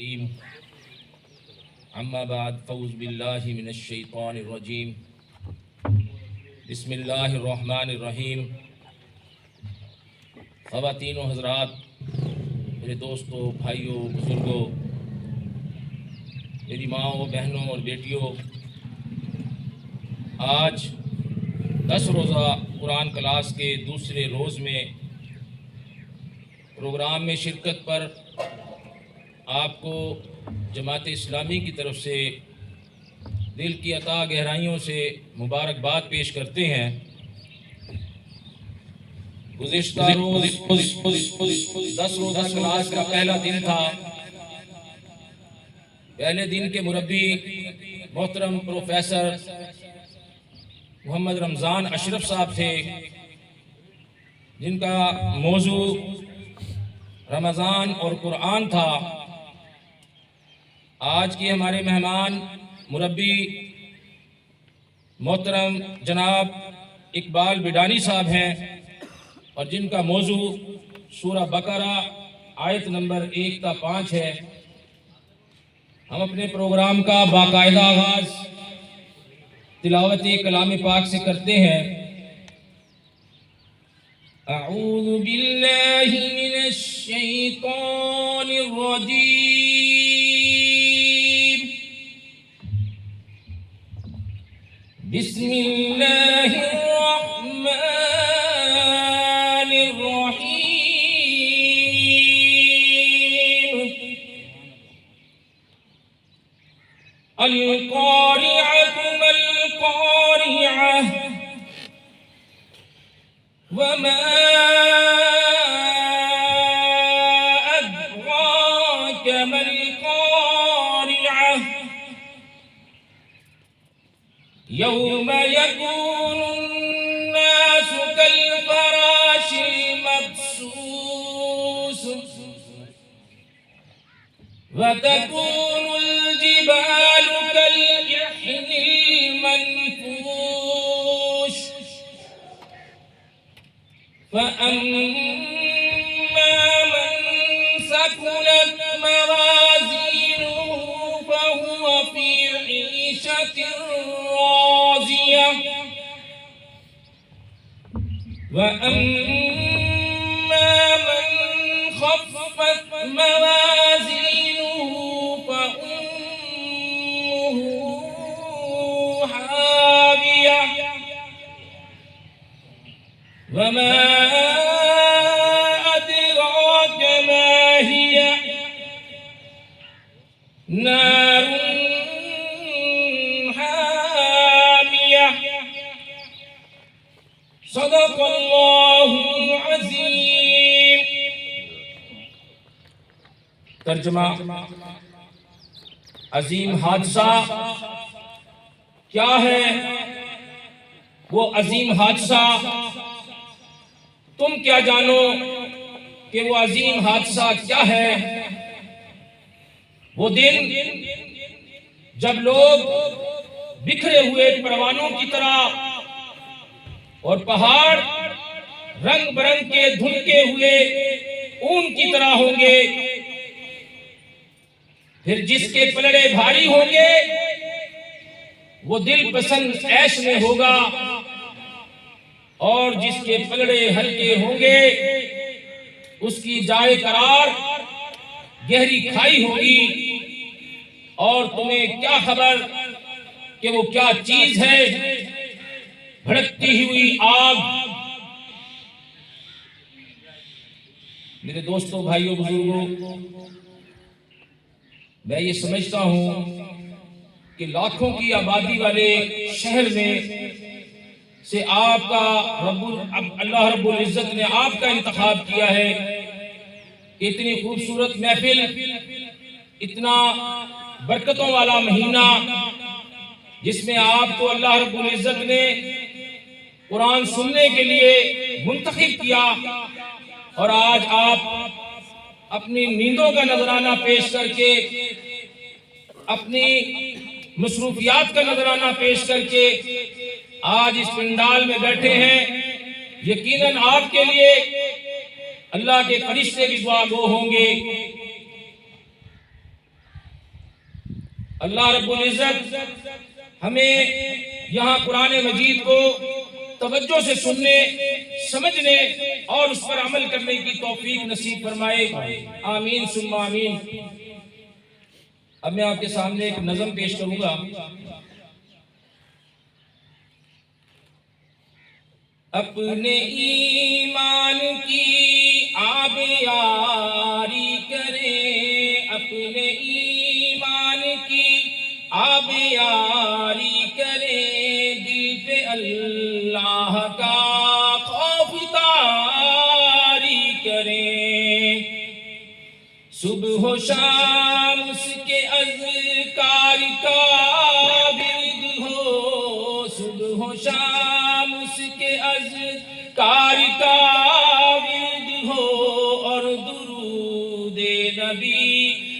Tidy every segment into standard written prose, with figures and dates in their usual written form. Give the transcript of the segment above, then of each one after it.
الرجيم اما بعد فاعوذ باللہ من الشیطان الرجیم بسم اللہ الرحمن الرحیم۔ خواتین و حضرات، میرے دوستوں، بھائیوں، بزرگوں، میری ماؤں، بہنوں اور بیٹیوں، آج 10 روزہ قرآن کلاس کے دوسرے روز میں پروگرام میں شرکت پر آپ کو جماعت اسلامی کی طرف سے دل کی عطا گہرائیوں سے مبارکباد پیش کرتے ہیں۔ گزشتہ روز 10 روزہ کلاس کا پہلا دن تھا۔ پہلے دن کے مربی محترم پروفیسر محمد رمضان اشرف صاحب تھے، جن کا موضوع رمضان اور قرآن تھا۔ آج کے ہمارے مہمان مربی محترم جناب اقبال بڈانی صاحب ہیں، اور جن کا موضوع سورہ بقرہ آیت نمبر 1 تا 5 ہے۔ ہم اپنے پروگرام کا باقاعدہ آغاز تلاوت کلام پاک سے کرتے ہیں۔ اعوذ باللہ من الشیطان الرجیم، بسم اللہ الرحمن الرحیم۔ القارعۃ ما القارعۃ وما أدراك ما القارعة يوم يكون الناس كالفراش المبثوث وتكون الجبال كالعهن المنفوش فأما من ثقلت موازينه فهو في عيشة راضية وأما من خفت موازينه فأمه هاوية وما أدراك ما هي نار حامية۔ صدق اللہ العظیم۔ ترجمہ: عظیم حادثہ کیا ہے؟ وہ عظیم حادثہ تم کیا جانو کہ وہ عظیم حادثہ کیا ہے؟ وہ دن جب لوگ بکھرے ہوئے پروانوں کی طرح اور پہاڑ رنگ برنگ کے دھنکے ہوئے اون کی طرح ہوں گے، پھر جس کے پلڑے بھاری ہوں گے وہ دل پسند عیش میں ہوگا، اور جس کے پلڑے ہلکے ہوں گے اس کی جائے قرار گہری کھائی ہوگی۔ اور تمہیں کیا خبر کہ وہ کیا چیز ہے؟ بھڑکتی ہوئی آگ۔ میرے دوستوں، بھائیوں، بزرگوں، میں یہ سمجھتا ہوں کہ لاکھوں کی آبادی والے شہر میں سے آپ کا اللہ رب العزت نے آپ کا انتخاب کیا ہے۔ اتنی خوبصورت محفل، اتنا برکتوں والا مہینہ، جس میں آپ کو اللہ رب العزت نے قرآن سننے کے لیے منتخب کیا، اور آج آپ اپنی نیندوں کا نذرانہ پیش کر کے، اپنی مصروفیات کا نذرانہ پیش کر کے آج اس پنڈال میں بیٹھے ہیں۔ یقیناً آپ کے لیے اللہ کے فرشتے بھی دعا گو ہوں گے۔ اللہ رب العزت ہمیں یہاں قرآن مجید کو توجہ سے سننے، سمجھنے اور اس پر عمل کرنے کی توفیق نصیب فرمائے، آمین ثم آمین۔ اب میں آپ کے سامنے ایک نظم پیش کروں گا۔ اپنے ایمان کی آبیاری کریں، اپنے ایمان کی آبیاری کریں، دل پہ اللہ کا خوف طاری کریں، صبح و شام اس کے اذکار کا ورد ہو، صبح و شام اس کے اذکار کا ورد ہو، اور درود نبی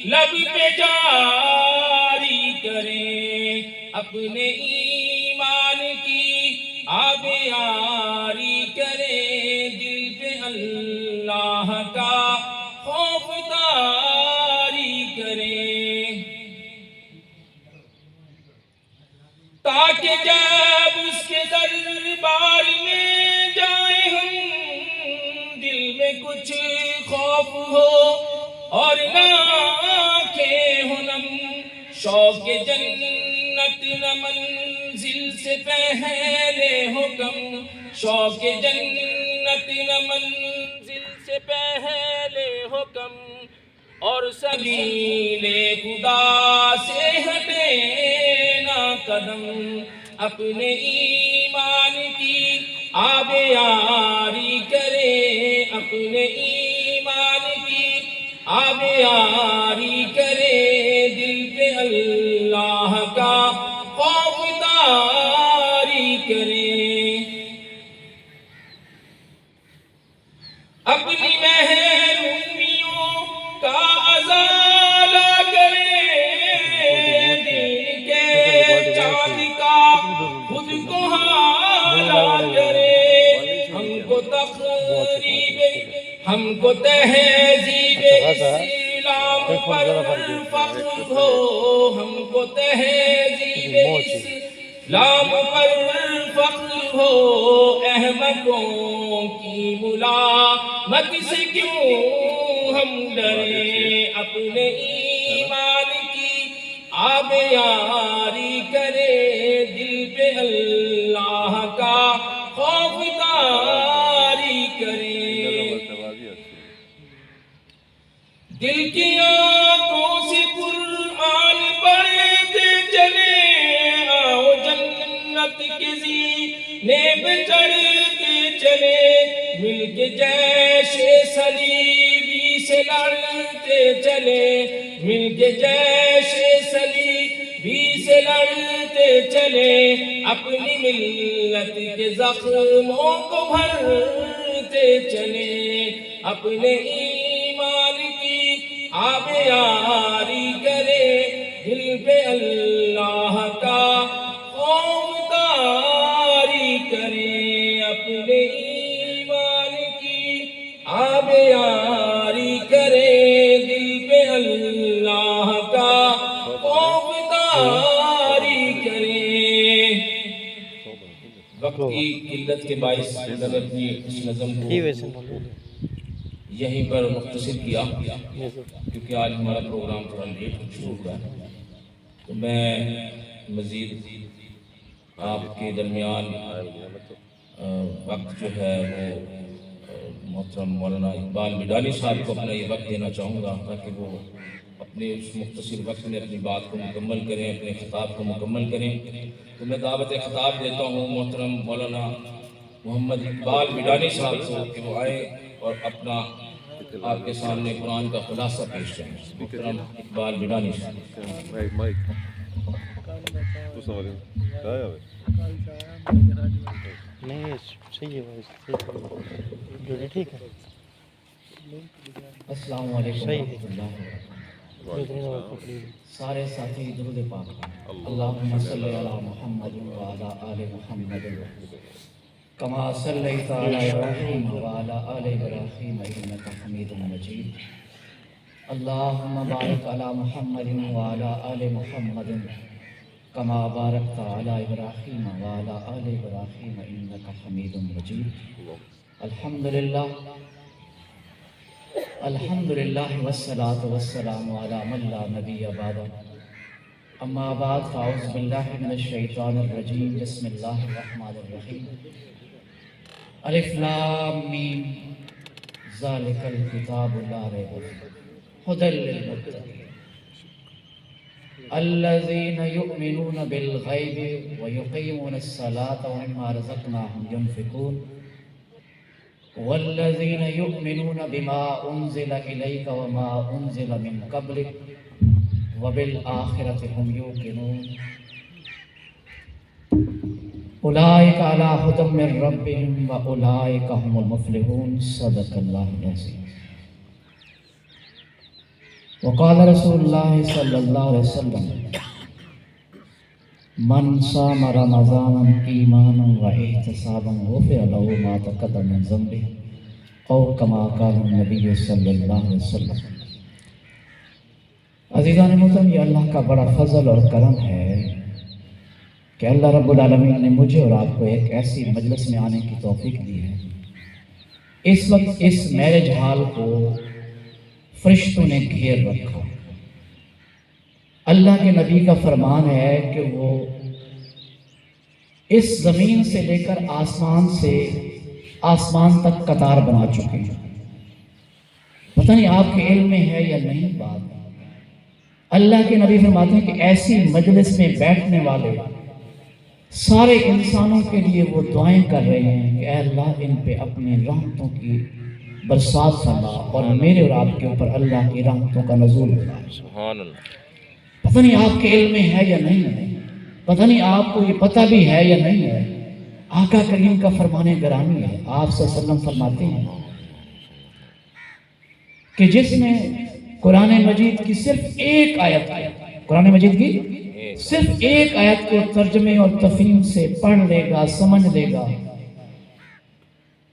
لب پہ جاری کریں، اپنے ایمان کی آبیاری کریں، دل پہ اللہ کا خوف طاری کریں، تاکہ جب اس کے دربار میں جائیں ہم، دل میں کچھ خوف ہو اور نہ آنکھیں ہو نم، شوق جنت نہ منزل سے پہلے ہو کم، شوق جنت نہ منزل سے پہلے ہو کم، اور سبیل خدا سے ہٹے نہ قدم، اپنے ایمان کی آبیاری کرے، اپنے ایمان کی آبیاری کرے، دل پہ اللہ کا خوف طاری کرے، اپنی محرومیوں کا ازالہ کرے، دین کے چاند کا خود کو حالہ کرے، ہم کو تہذیب اسلام پر فخر ہو، ہم کو تہذیب اسلام پر فخر ہو، احمقوں کی ملامت سے کیوں ہم ڈریں، اپنے ایمان کی آبیاری کرے، دل پہ اللہ کا خوف طاری کرے، دل کی آنکھوں سے قرآن پڑھتے چلے، آؤ جنت کے زینے پہ چڑھتے چلے، مل کے جیش صلیبی سے لڑتے چلے، مل کے جیش صلیبی سے لڑتے چلے، اپنی ملت کے زخموں کو بھرتے چلے، اپنے ایمان کی آبیاری کرے، دل پہ اللہ کا خوف طاری کرے، اپنے ایمان کی آبیاری کرے، دل پہ اللہ کا خوف طاری کرے۔ وقت کی قلت کے باعث میں نے اپنی اس نظم کو یہیں پر مختصر کیا، کیونکہ آج ہمارا پروگرام تھوڑا لیٹ شروع ہوا ہے، تو میں مزید آپ کے درمیان وقت جو ہے وہ محترم مولانا اقبال بڈانی صاحب کو اپنا یہ وقت دینا چاہوں گا، تاکہ وہ اپنے اس مختصر وقت میں اپنی بات کو مکمل کریں، اپنے خطاب کو مکمل کریں۔ تو میں دعوت خطاب دیتا ہوں محترم مولانا محمد اقبال بڈانی صاحب کو کہ وہ آئے اور اپنا آپ کے سامنے قرآن کا خلاصہ پیش کریں۔ محترم اقبال بڈانی صاحب۔ السلام علیکم ورحمۃ اللہ وبرکاتہ۔ سارے ساتھی درود پاک، اللہم صلی علی محمد وعلی آل محمد کما صلیت علی ابراہیم وعلی آل ابراہیم انک حمید مجید۔ اللهم بارك على محمد وعلى آل محمد كما باركت على إبراهيم وعلى آل إبراهيم إنك حميد مجيد. الحمد لله والصلاة والسلام على من لا نبي بعده. أما بعد فأعوذ بالله من الشيطان الرجيم. بسم الله الرحمن الرحيم. الف لام میم ذلك الكتاب لا ريب فيه هدى للمتقين الذين يؤمنون بالغيب ويقيمون الصلاة ومما رزقناهم ينفقون والذين يؤمنون بما أنزل إليك وما أنزل من قبلك وبالآخرة هم يوقنون اولئک علی ھدی من ربہم واولئک هم المفلحون. صدق اللہ العظیم. وقال رسول اللہ صلی اللہ علیہ وسلم من صام رمضانا ایمانا واحتسابا غفر له ما تقدم من ذنبه او کما قال النبی صلی اللہ علیہ وسلم. عزیزان محترم، یہ اللہ کا بڑا فضل اور کرم ہے کہ اللہ رب العالمین نے مجھے اور آپ کو ایک ایسی مجلس میں آنے کی توفیق دی ہے. اس وقت اس میرج ہال کو فرشتوں نے گھیر رکھا. اللہ کے نبی کا فرمان ہے کہ وہ اس زمین سے لے کر آسمان تک قطار بنا چکے ہیں. پتہ نہیں آپ کے علم میں ہے یا نہیں بات. اللہ کے نبی فرماتے ہیں کہ ایسی مجلس میں بیٹھنے والے سارے انسانوں کے لیے وہ دعائیں کر رہے ہیں کہ اے اللہ ان پہ اپنے رحمتوں کی برسات فرما اور میرے اور آپ کے اوپر اللہ کی رحمتوں کا نزول ہوگا. سبحان اللہ. پتہ نہیں آپ کے علم میں ہے یا نہیں ہے، پتہ نہیں آپ کو یہ پتہ بھی ہے یا نہیں ہے. آقا کریم کا فرمان گرامی ہے. آپ صلی اللہ علیہ وسلم فرماتے ہیں کہ جس نے قرآن مجید کی صرف ایک آیت، قرآن مجید کی صرف ایک آیت کو ترجمے اور تفہیم سے پڑھ لے گا، سمجھ لے گا،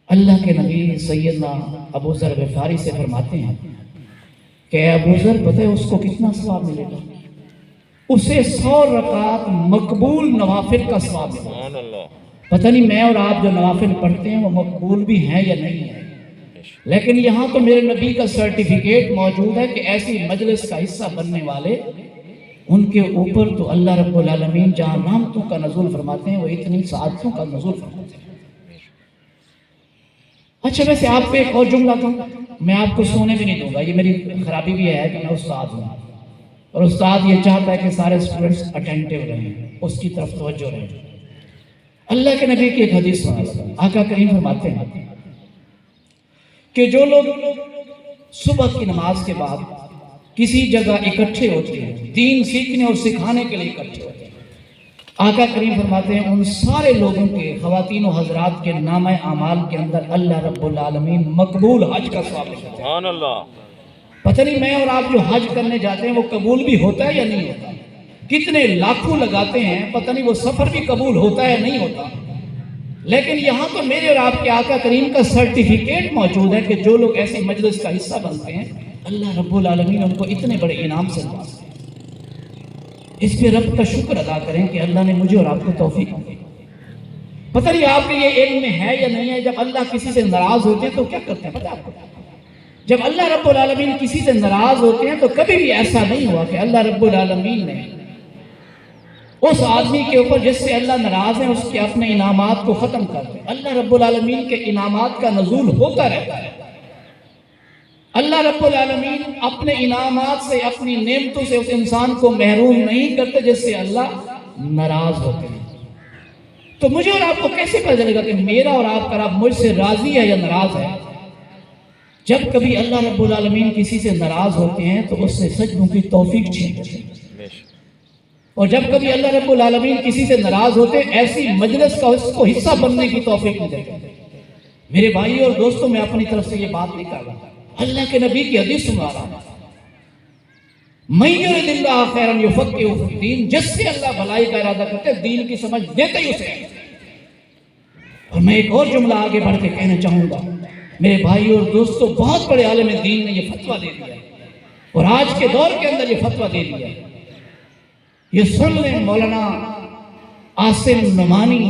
اللہ کے نبی سیدنا ابو ذر غفاری سے فرماتے ہیں کہ اے ابو ذر پتہ ہے اس کو کتنا ثواب ملے گا؟ اسے 100 رکعت مقبول نوافل کا ثواب ملے گا. پتہ نہیں میں اور آپ جو نوافل پڑھتے ہیں وہ مقبول بھی ہیں یا نہیں ہیں، لیکن یہاں تو میرے نبی کا سرٹیفکیٹ موجود ہے کہ ایسی مجلس کا حصہ بننے والے ان کے اوپر تو اللہ رب العالمین جہاں رحمتوں کا نزول فرماتے ہیں وہ اتنی سعادتوں کا نزول فرماتے ہیں. اچھا ویسے آپ کو ایک اور جملہ کہوں، میں آپ کو سونے بھی نہیں دوں گا. یہ میری خرابی بھی ہے کہ میں استاد ہوں اور استاد یہ چاہتا ہے کہ سارے اسٹوڈنٹس اٹینٹیو رہیں، اس کی طرف توجہ رہیں. اللہ کے نبی کی ایک حدیث سنا، آقا کریم فرماتے ہیں کہ جو لوگ صبح کی نماز کے بعد کسی جگہ اکٹھے ہوتے ہیں، دین سیکھنے اور سکھانے کے لیے اکٹھے ہوتے ہیں، آقا کریم فرماتے ہیں ان سارے لوگوں کے، خواتین و حضرات کے نامہ اعمال کے اندر اللہ رب العالمین مقبول حج کا ثواب لکھتے ہیں. سبحان اللہ. پتہ نہیں میں اور آپ جو حج کرنے جاتے ہیں وہ قبول بھی ہوتا ہے یا نہیں ہوتا. کتنے لاکھوں لگاتے ہیں، پتہ نہیں وہ سفر بھی قبول ہوتا ہے یا نہیں ہوتا. لیکن یہاں تو میرے اور آپ کے آقا کریم کا سرٹیفکیٹ موجود ہے کہ جو لوگ ایسی مجلس کا حصہ بنتے ہیں اللہ رب العالمین ان کو اتنے بڑے انعام سے نوازتے ہیں. اس پہ رب کا شکر ادا کریں کہ اللہ نے مجھے اور آپ کو توفیق دی. پتہ نہیں آپ کے یہ علم میں ہے یا نہیں ہے، جب اللہ کسی سے ناراض ہوتے ہیں تو کیا کرتے ہیں پتہ آپ کو؟ جب اللہ رب العالمین کسی سے ناراض ہوتے ہیں تو کبھی بھی ایسا نہیں ہوا کہ اللہ رب العالمین نے اس آدمی کے اوپر جس سے اللہ ناراض ہے اس کے اپنے انعامات کو ختم کر دیں. اللہ رب العالمین کے انعامات کا نزول ہوتا رہتا ہے. اللہ رب العالمین اپنے انعامات سے، اپنی نعمتوں سے اس انسان کو محروم نہیں کرتے جس سے اللہ ناراض ہوتے ہیں. تو مجھے اور آپ کو کیسے پتہ چلے گا کہ میرا اور آپ کا رب مجھ سے راضی ہے یا ناراض ہے؟ جب کبھی اللہ رب العالمین کسی سے ناراض ہوتے ہیں تو اس سے سجدوں کی توفیق چھینتے ہیں، اور جب کبھی اللہ رب العالمین کسی سے ناراض ہوتے ہیں ایسی مجلس کا اس کو حصہ بننے کی توفیق نہیں دیتے. میرے بھائی اور دوستوں، میں اپنی طرف سے یہ بات نہیں کر رہا، اللہ کے نبی کی حدیث سنا رہا ہوں. مَن یُرِدِ اللَّهُ خَیْرًا یُفَقِّهُ فِی الدِّین، جس سے اللہ بھلائی کا ارادہ کرتے دین کی سمجھ دیتے ہی اسے. اور میں ایک اور جملہ آگے بڑھ کے کہنا چاہوں گا، میرے بھائی اور دوستوں، بہت بڑے عالم دین نے یہ فتویٰ دے دیا اور آج کے دور کے اندر یہ فتویٰ دے دیا. یہ سن لیں، مولانا عاصم نعمانی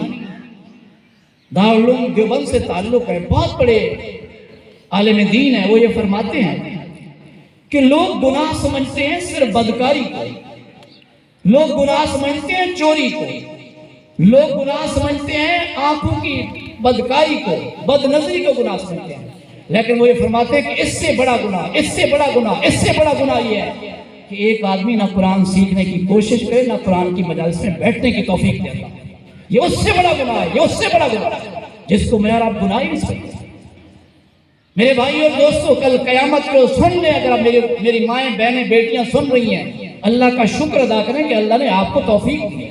دارالعلوم دیوبند سے تعلق ہے، بہت بڑے عالم دین ہے. وہ یہ فرماتے ہیں کہ لوگ گناہ سمجھتے ہیں صرف بدکاری کو، لوگ گناہ سمجھتے ہیں چوری کو، لوگ گناہ سمجھتے ہیں آنکھوں کی بدکاری کو، بد نظری کو گناہ سمجھتے ہیں. لیکن وہ یہ فرماتے ہیں کہ اس سے بڑا گناہ، اس سے بڑا گناہ، اس سے بڑا گناہ یہ ہے کہ ایک آدمی نہ قرآن سیکھنے کی کوشش کرے، نہ قرآن کی مجالس میں بیٹھنے کی توفیق دے گا. یہ اس سے بڑا گناہ ہے، یہ اس سے بڑا گناہ ہے جس کو میں اور آپ گناہ ہی نہیں سمجھتے. میرے بھائی اور دوستو، کل قیامت کو سن لیں. اگر آپ میری مائیں بہنیں بیٹیاں سن رہی ہیں، اللہ کا شکر ادا کریں کہ اللہ نے آپ کو توفیق دی،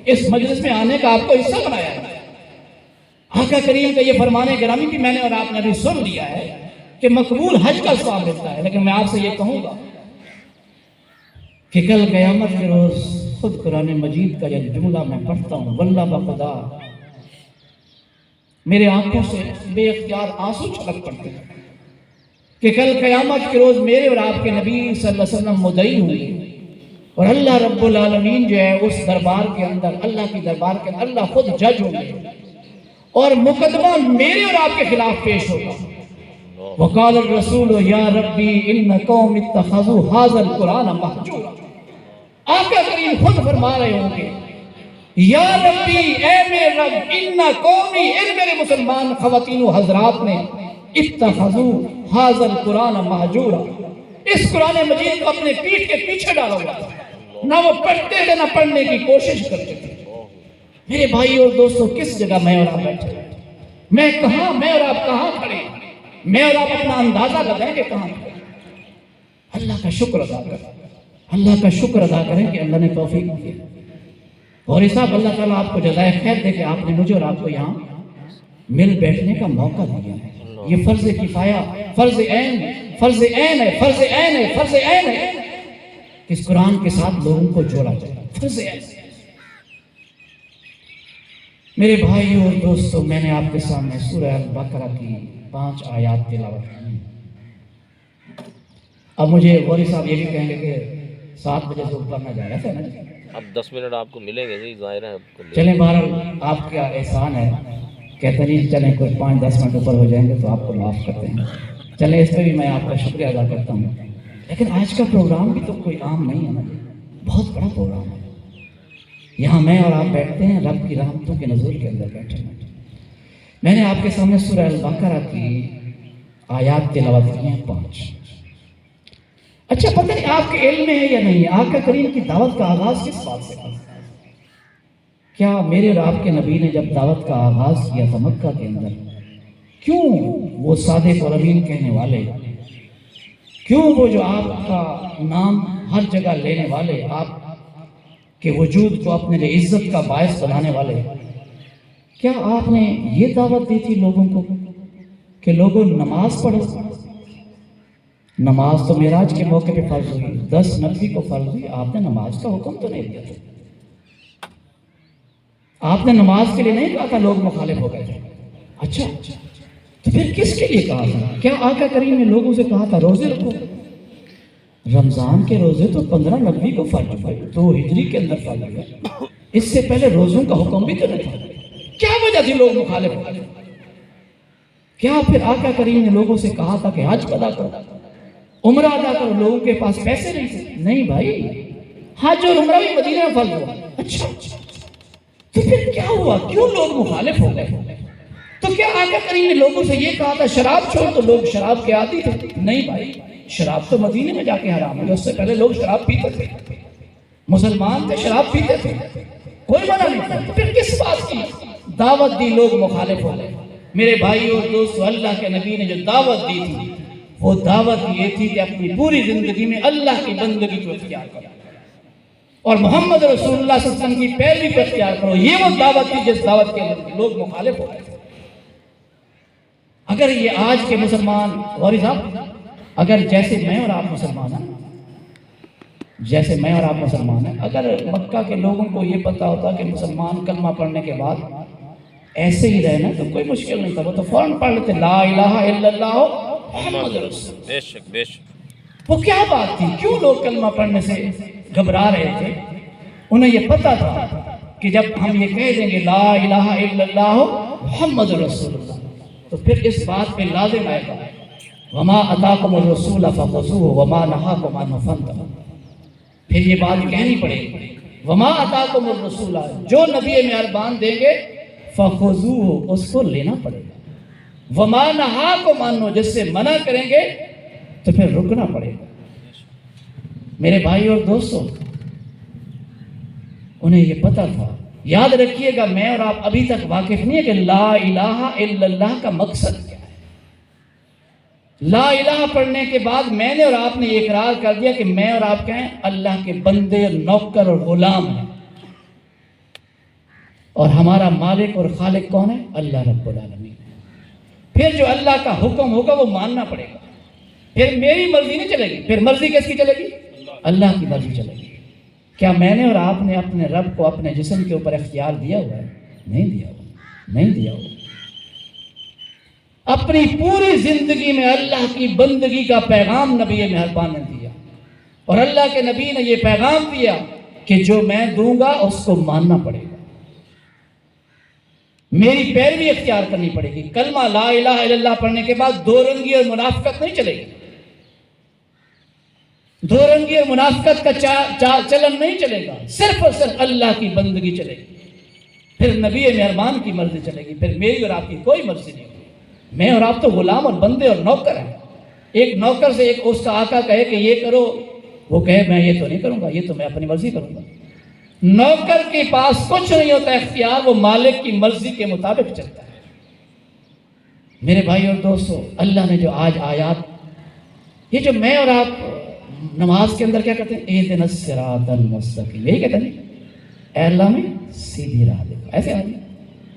اس مجلس میں آنے کا آپ کو حصہ بنایا ہے. آقا کریم کا یہ فرمانے گرامی بھی میں نے اور آپ نے ابھی سن لیا ہے کہ مقبول حج کا ثواب ملتا ہے. لیکن میں آپ سے یہ کہوں گا کہ کل قیامت کے روز خود قرآن مجید کا یہ جملہ میں پڑھتا ہوں، واللہ بخدا میرے آنکھوں سے بے اختیار آنسو چھلک پڑتے ہیں کہ کل قیامت کے روز میرے اور آپ کے نبی صلی اللہ علیہ وسلم مدعی ہوں گے، اور اللہ رب العالمین جو ہے اس دربار کے اندر، اللہ کی دربار کے اندر اللہ خود جج ہوں گے اور مقدمہ میرے اور آپ کے خلاف پیش ہوگا. وقال الرسول یا ربی ان قوم اتخذوا هذا القرآن مہجورا. آقا کریم خود فرما رہے ہوں گے یا ربی، اے میرے رب، ان قومی، ان میرے مسلمان خواتین و حضرات نے اتخذوا هذا القرآن مہجورا، اس قرآن مجید کو اپنے پیٹھ کے پیچھے ڈالا ہوا تھا، نہ وہ پڑھتے تھے نہ پڑھنے کی کوشش کرتے تھے. میرے بھائی اور دوستو، کس جگہ میں اور آپ بیٹھے، میں کہاں، میں اور آپ کہاں کھڑے، میں اور آپ اپنا اندازہ لگائیں کہ کہاں کھڑے. اللہ کا شکر ادا کریں، اللہ کا شکر ادا کریں کہ اللہ نے توفیق دی. اور صاحب، اللہ تعالیٰ آپ کو جزائے خیر دے کہ آپ نے مجھے اور آپ کو یہاں مل بیٹھنے کا موقع دیا ہے. یہ فرض کفایہ، فرض عین، فرض عین ہے، فرض عین ہے، فرض عین ہے کہ اس قرآن کے ساتھ لوگوں کو جوڑا جائے، فرض عین. میرے بھائی اور دوستو، میں نے آپ کے سامنے سورہ البقرہ کی 5 آیات تلاوت کی. اب مجھے غوری صاحب یہ بھی کہیں گے کہ 7 بجے سے اوپر نہ جائے تھا نا، اب 10 منٹ آپ کو ملیں گے جی، ظاہر ہے. چلیں بہرحال آپ کا احسان ہے، کہتے نہیں چلیں کوئی 5-10 منٹ اوپر ہو جائیں گے تو آپ کو معاف کرتے ہیں. چلیں اس پہ بھی میں آپ کا شکریہ ادا کرتا ہوں. لیکن آج کا پروگرام بھی تو کوئی عام نہیں ہے نا، بہت بڑا پروگرام ہے. یہاں میں اور آپ بیٹھتے ہیں رب کی رحمتوں کے نزول کے اندر بیٹھے ہیں. میں نے آپ کے سامنے سورہ البقرہ کی آیات تلاوت کی ہیں 5. اچھا، پتہ نہیں آپ کے علم میں ہے یا نہیں، آقا کریم کی دعوت کا آغاز کس بات سے تھا؟ کیا میرے اور آپ کے نبی نے جب دعوت کا آغاز کیا تھا مکہ کے اندر، کیوں وہ صادق اور امین کہنے والے، کیوں وہ جو آپ کا نام ہر جگہ لینے والے، آپ کے وجود کو اپنے لیے عزت کا باعث بنانے والے، کیا آپ نے یہ دعوت دی تھی لوگوں کو کہ لوگوں نماز پڑھو؟ نماز تو معراج کے موقع پہ فرض ہوئی، 10 نبی کو فرض ہوئی، آپ نے نماز کا حکم تو نہیں دیا تھا. آپ نے نماز کے لیے نہیں کہا تھا، لوگ مخالف ہو گئے تھے. اچھا، تو پھر کس کے لیے کہا تھا؟ کیا آقا کریم نے لوگوں سے کہا تھا روزے رکھو؟ رمضان کے روزے تو 15 نبی کو فرض ہوئے، 2 ہجری کے اندر فرض ہوئے. اس سے پہلے روزوں کا حکم بھی تو نہیں تھا. کیا وجہ تھی لوگ مخالف ہو گئے؟ کیا پھر آقا کریم نے لوگوں سے کہا تھا کہ حج ادا کرو، عمرہ ادا کرو؟ لوگوں کے پاس پیسے نہیں تھے. نہیں بھائی، حج اور عمرہ بھی مدینہ میں فرض ہوا. اچھا، تو پھر کیا ہوا؟ کیوں لوگ مخالف ہو گئے؟ تو کیا آقا کریم نے لوگوں سے یہ کہا تھا شراب چھوڑ تو لوگ شراب کے عادی تھے؟ نہیں بھائی، شراب تو مدینے میں جا کے حرام ہے، اس سے پہلے لوگ شراب پیتے تھے، مسلمان تھے، شراب پیتے تھے، کوئی منع نہیں تھا. تو پھر کس بات کی دعوت دی؟ لوگ مخالف ہو گئے. میرے بھائی اور دوستو، اللہ کے نبی نے جو دعوت دی تھی وہ دعوت یہ تھی کہ اپنی پوری زندگی میں اللہ کی بندگی کو اختیار کرو اور محمد رسول اللہ صلی اللہ علیہ وسلم کی پیروی کو اختیار کرو. یہ وہ دعوت تھی جس دعوت کے لوگ مخالف ہو گئے. اگر یہ آج کے مسلمان، غوری صاحب، اگر جیسے میں اور آپ مسلمان ہیں، جیسے میں اور آپ مسلمان ہیں، اگر مکہ کے لوگوں کو یہ پتا ہوتا کہ مسلمان کلمہ پڑھنے کے بعد ایسے ہی رہنا تو کوئی مشکل نہیں تھا، وہ تو فوراً پڑھ لیتے لا الہ الا اللہ محمد رسول. بے شک بے شک. وہ کیا بات تھی؟ کیوں لوگ کلمہ پڑھنے سے گھبرا رہے تھے؟ انہیں یہ پتا تھا کہ جب ہم یہ کہہ دیں گے لا الہ الا اللہ محمد رسول اللہ تو پھر اس بات پہ لازم آئے گا وما اتاکم الرسول فخذوہ وما نہاکم عنہ فانتہوا. پھر یہ بات کہنی پڑے گی وما اتاکم الرسول، جو نبی مہربان دیں گے فخذوہ، اس کو لینا پڑے گا. وما نہاکم عنہ، جس سے منع کریں گے تو پھر رکنا پڑے گا. میرے بھائی اور دوستوں، انہیں یہ پتا تھا. یاد رکھیے گا میں اور آپ ابھی تک واقف نہیں ہے کہ لا الہ الا اللہ کا مقصد کیا ہے. لا الہ پڑھنے کے بعد میں نے اور آپ نے یہ اقرار کر دیا کہ میں اور آپ کہیں اللہ کے بندے، نوکر اور غلام ہیں، اور ہمارا مالک اور خالق کون ہے؟ اللہ رب العالمین. پھر جو اللہ کا حکم ہوگا وہ ماننا پڑے گا. پھر میری مرضی نہیں چلے گی، پھر مرضی کس کی چلے گی؟ اللہ کی مرضی چلے گی. کیا میں نے اور آپ نے اپنے رب کو اپنے جسم کے اوپر اختیار دیا ہوا ہے؟ نہیں دیا ہوا، نہیں دیا ہوا. اپنی پوری زندگی میں اللہ کی بندگی کا پیغام نبی مہربان نے دیا، اور اللہ کے نبی نے یہ پیغام دیا کہ جو میں دوں گا اس کو ماننا پڑے گا، میری پیروی اختیار کرنی پڑے گی. کلمہ لا الہ الا اللہ پڑھنے کے بعد دو رنگی اور منافقت نہیں چلے گی، دو رنگی اور منافقت کا چلن نہیں چلے گا. صرف اور صرف اللہ کی بندگی چلے گی. پھر نبی مہربان کی مرضی چلے گی، پھر میری اور آپ کی کوئی مرضی نہیں ہوگی. میں اور آپ تو غلام اور بندے اور نوکر ہیں. ایک نوکر سے ایک اس کا آقا کہے کہ یہ کرو، وہ کہے میں یہ تو نہیں کروں گا، یہ تو میں اپنی مرضی کروں گا. نوکر کے پاس کچھ نہیں ہوتا اختیار، وہ مالک کی مرضی کے مطابق چلتا ہے. میرے بھائی اور دوستو، اللہ نے جو آج آیات، یہ جو میں اور آپ نماز کے اندر کیا کہتے ہیں؟ اہدنا الصراط المستقیم، یہی کہتے ہیں اے اللہ میں سیدھی راہ دکھا. ایسے آدمی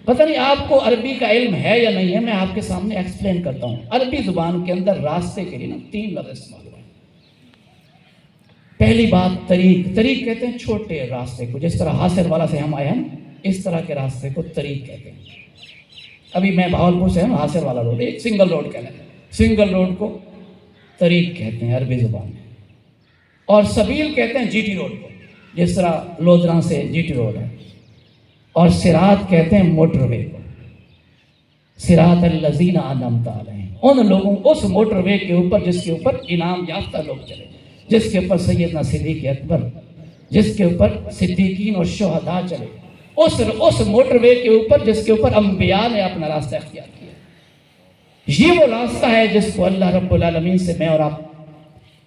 پتہ نہیں آپ کو عربی کا علم ہے یا نہیں ہے، میں آپ کے سامنے ایکسپلین کرتا ہوں. عربی زبان کے اندر راستے کے لیے نا 3 لفظ استعمال ہوئے. پہلی بات طریق. طریق کہتے ہیں چھوٹے راستے کو، جس طرح حاصل والا سے ہم آئے ہیں اس طرح کے راستے کو طریق کہتے ہیں. ابھی میں بہاولپور سے ہوں، حاصل والا روڈ ایک سنگل روڈ کہتے ہیں، سنگل روڈ کو طریق کہتے ہیں عربی زبان میں. اور سبیل کہتے ہیں جی ٹی روڈ کو، جس طرح لودھراں سے جی ٹی روڈ ہے. اور صراط کہتے ہیں موٹر وے کو. صراط الذین انعمت علیہم، ان لوگوں، اس موٹر وے کے اوپر جس کے اوپر انعام یافتہ لوگ چلے، جس کے اوپر سیدنا صدیق اکبر، جس کے اوپر صدیقین اور شہداء چلے، اس موٹر وے کے اوپر جس کے اوپر انبیاء نے اپنا راستہ اختیار کیا. یہ وہ راستہ ہے جس کو اللہ رب العالمین سے میں اور آپ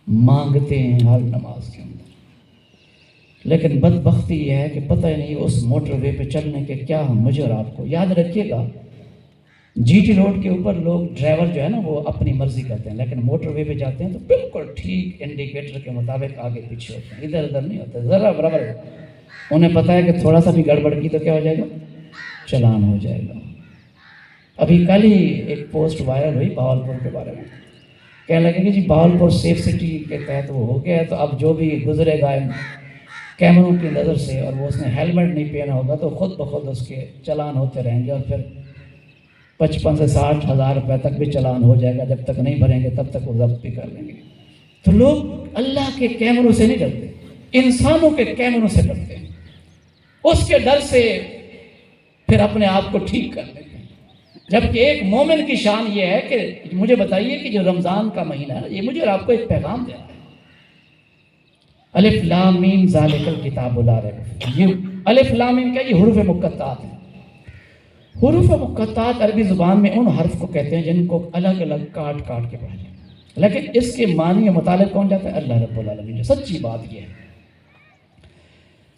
مانگتے ہیں ہر نماز کے اندر. لیکن بدبختی یہ ہے کہ پتہ ہی نہیں اس موٹر وے پہ چلنے کے کیا ہم مجھے اور آپ کو. یاد رکھیے گا جی ٹی روڈ کے اوپر لوگ ڈرائیور جو ہے نا وہ اپنی مرضی کرتے ہیں، لیکن موٹر وے پہ جاتے ہیں تو بالکل ٹھیک انڈیکیٹر کے مطابق آگے پیچھے ہوتے ہیں، ادھر ادھر نہیں ہوتے، ذرا برابر. انہیں پتہ ہے کہ تھوڑا سا بھی گڑبڑ کی تو کیا ہو جائے گا؟ چلان ہو جائے گا. ابھی کل ہی ایک پوسٹ وائرل ہوئی بہاولپور کے بارے میں، کہنے لگے کہ جی بہاولپور سیف سٹی کے تحت وہ ہو گیا ہے، تو اب جو بھی گزرے گا کیمروں کی نظر سے اور وہ اس نے ہیلمٹ نہیں پہنا ہوگا تو خود بخود اس کے چلان ہوتے رہیں گے، اور پھر 55 سے 60 ہزار روپے تک بھی چلان ہو جائے گا. جب تک نہیں بھریں گے تب تک وہ ضبط بھی کر لیں گے. تو لوگ اللہ کے کیمروں سے نہیں ڈرتے، انسانوں کے کیمروں سے ڈرتے ہیں. اس کے ڈر سے پھر اپنے آپ کو ٹھیک کر لیتے ہیں. جبکہ ایک مومن کی شان یہ ہے کہ مجھے بتائیے کہ جو رمضان کا مہینہ ہے یہ مجھے اور آپ کو ایک پیغام دے رہا ہے. الف لام میم ذالک الکتاب لا ریب فیہ. یہ الف لام میم کیا؟ یہ حروف مقطعات ہیں. حروف مقطعات عربی زبان میں ان حرف کو کہتے ہیں جن کو الگ الگ کاٹ کاٹ کے پڑھا جائے، لیکن اس کے معنی و مطالب کون جاتا ہے؟ اللہ رب العالمین. سچی بات یہ ہے.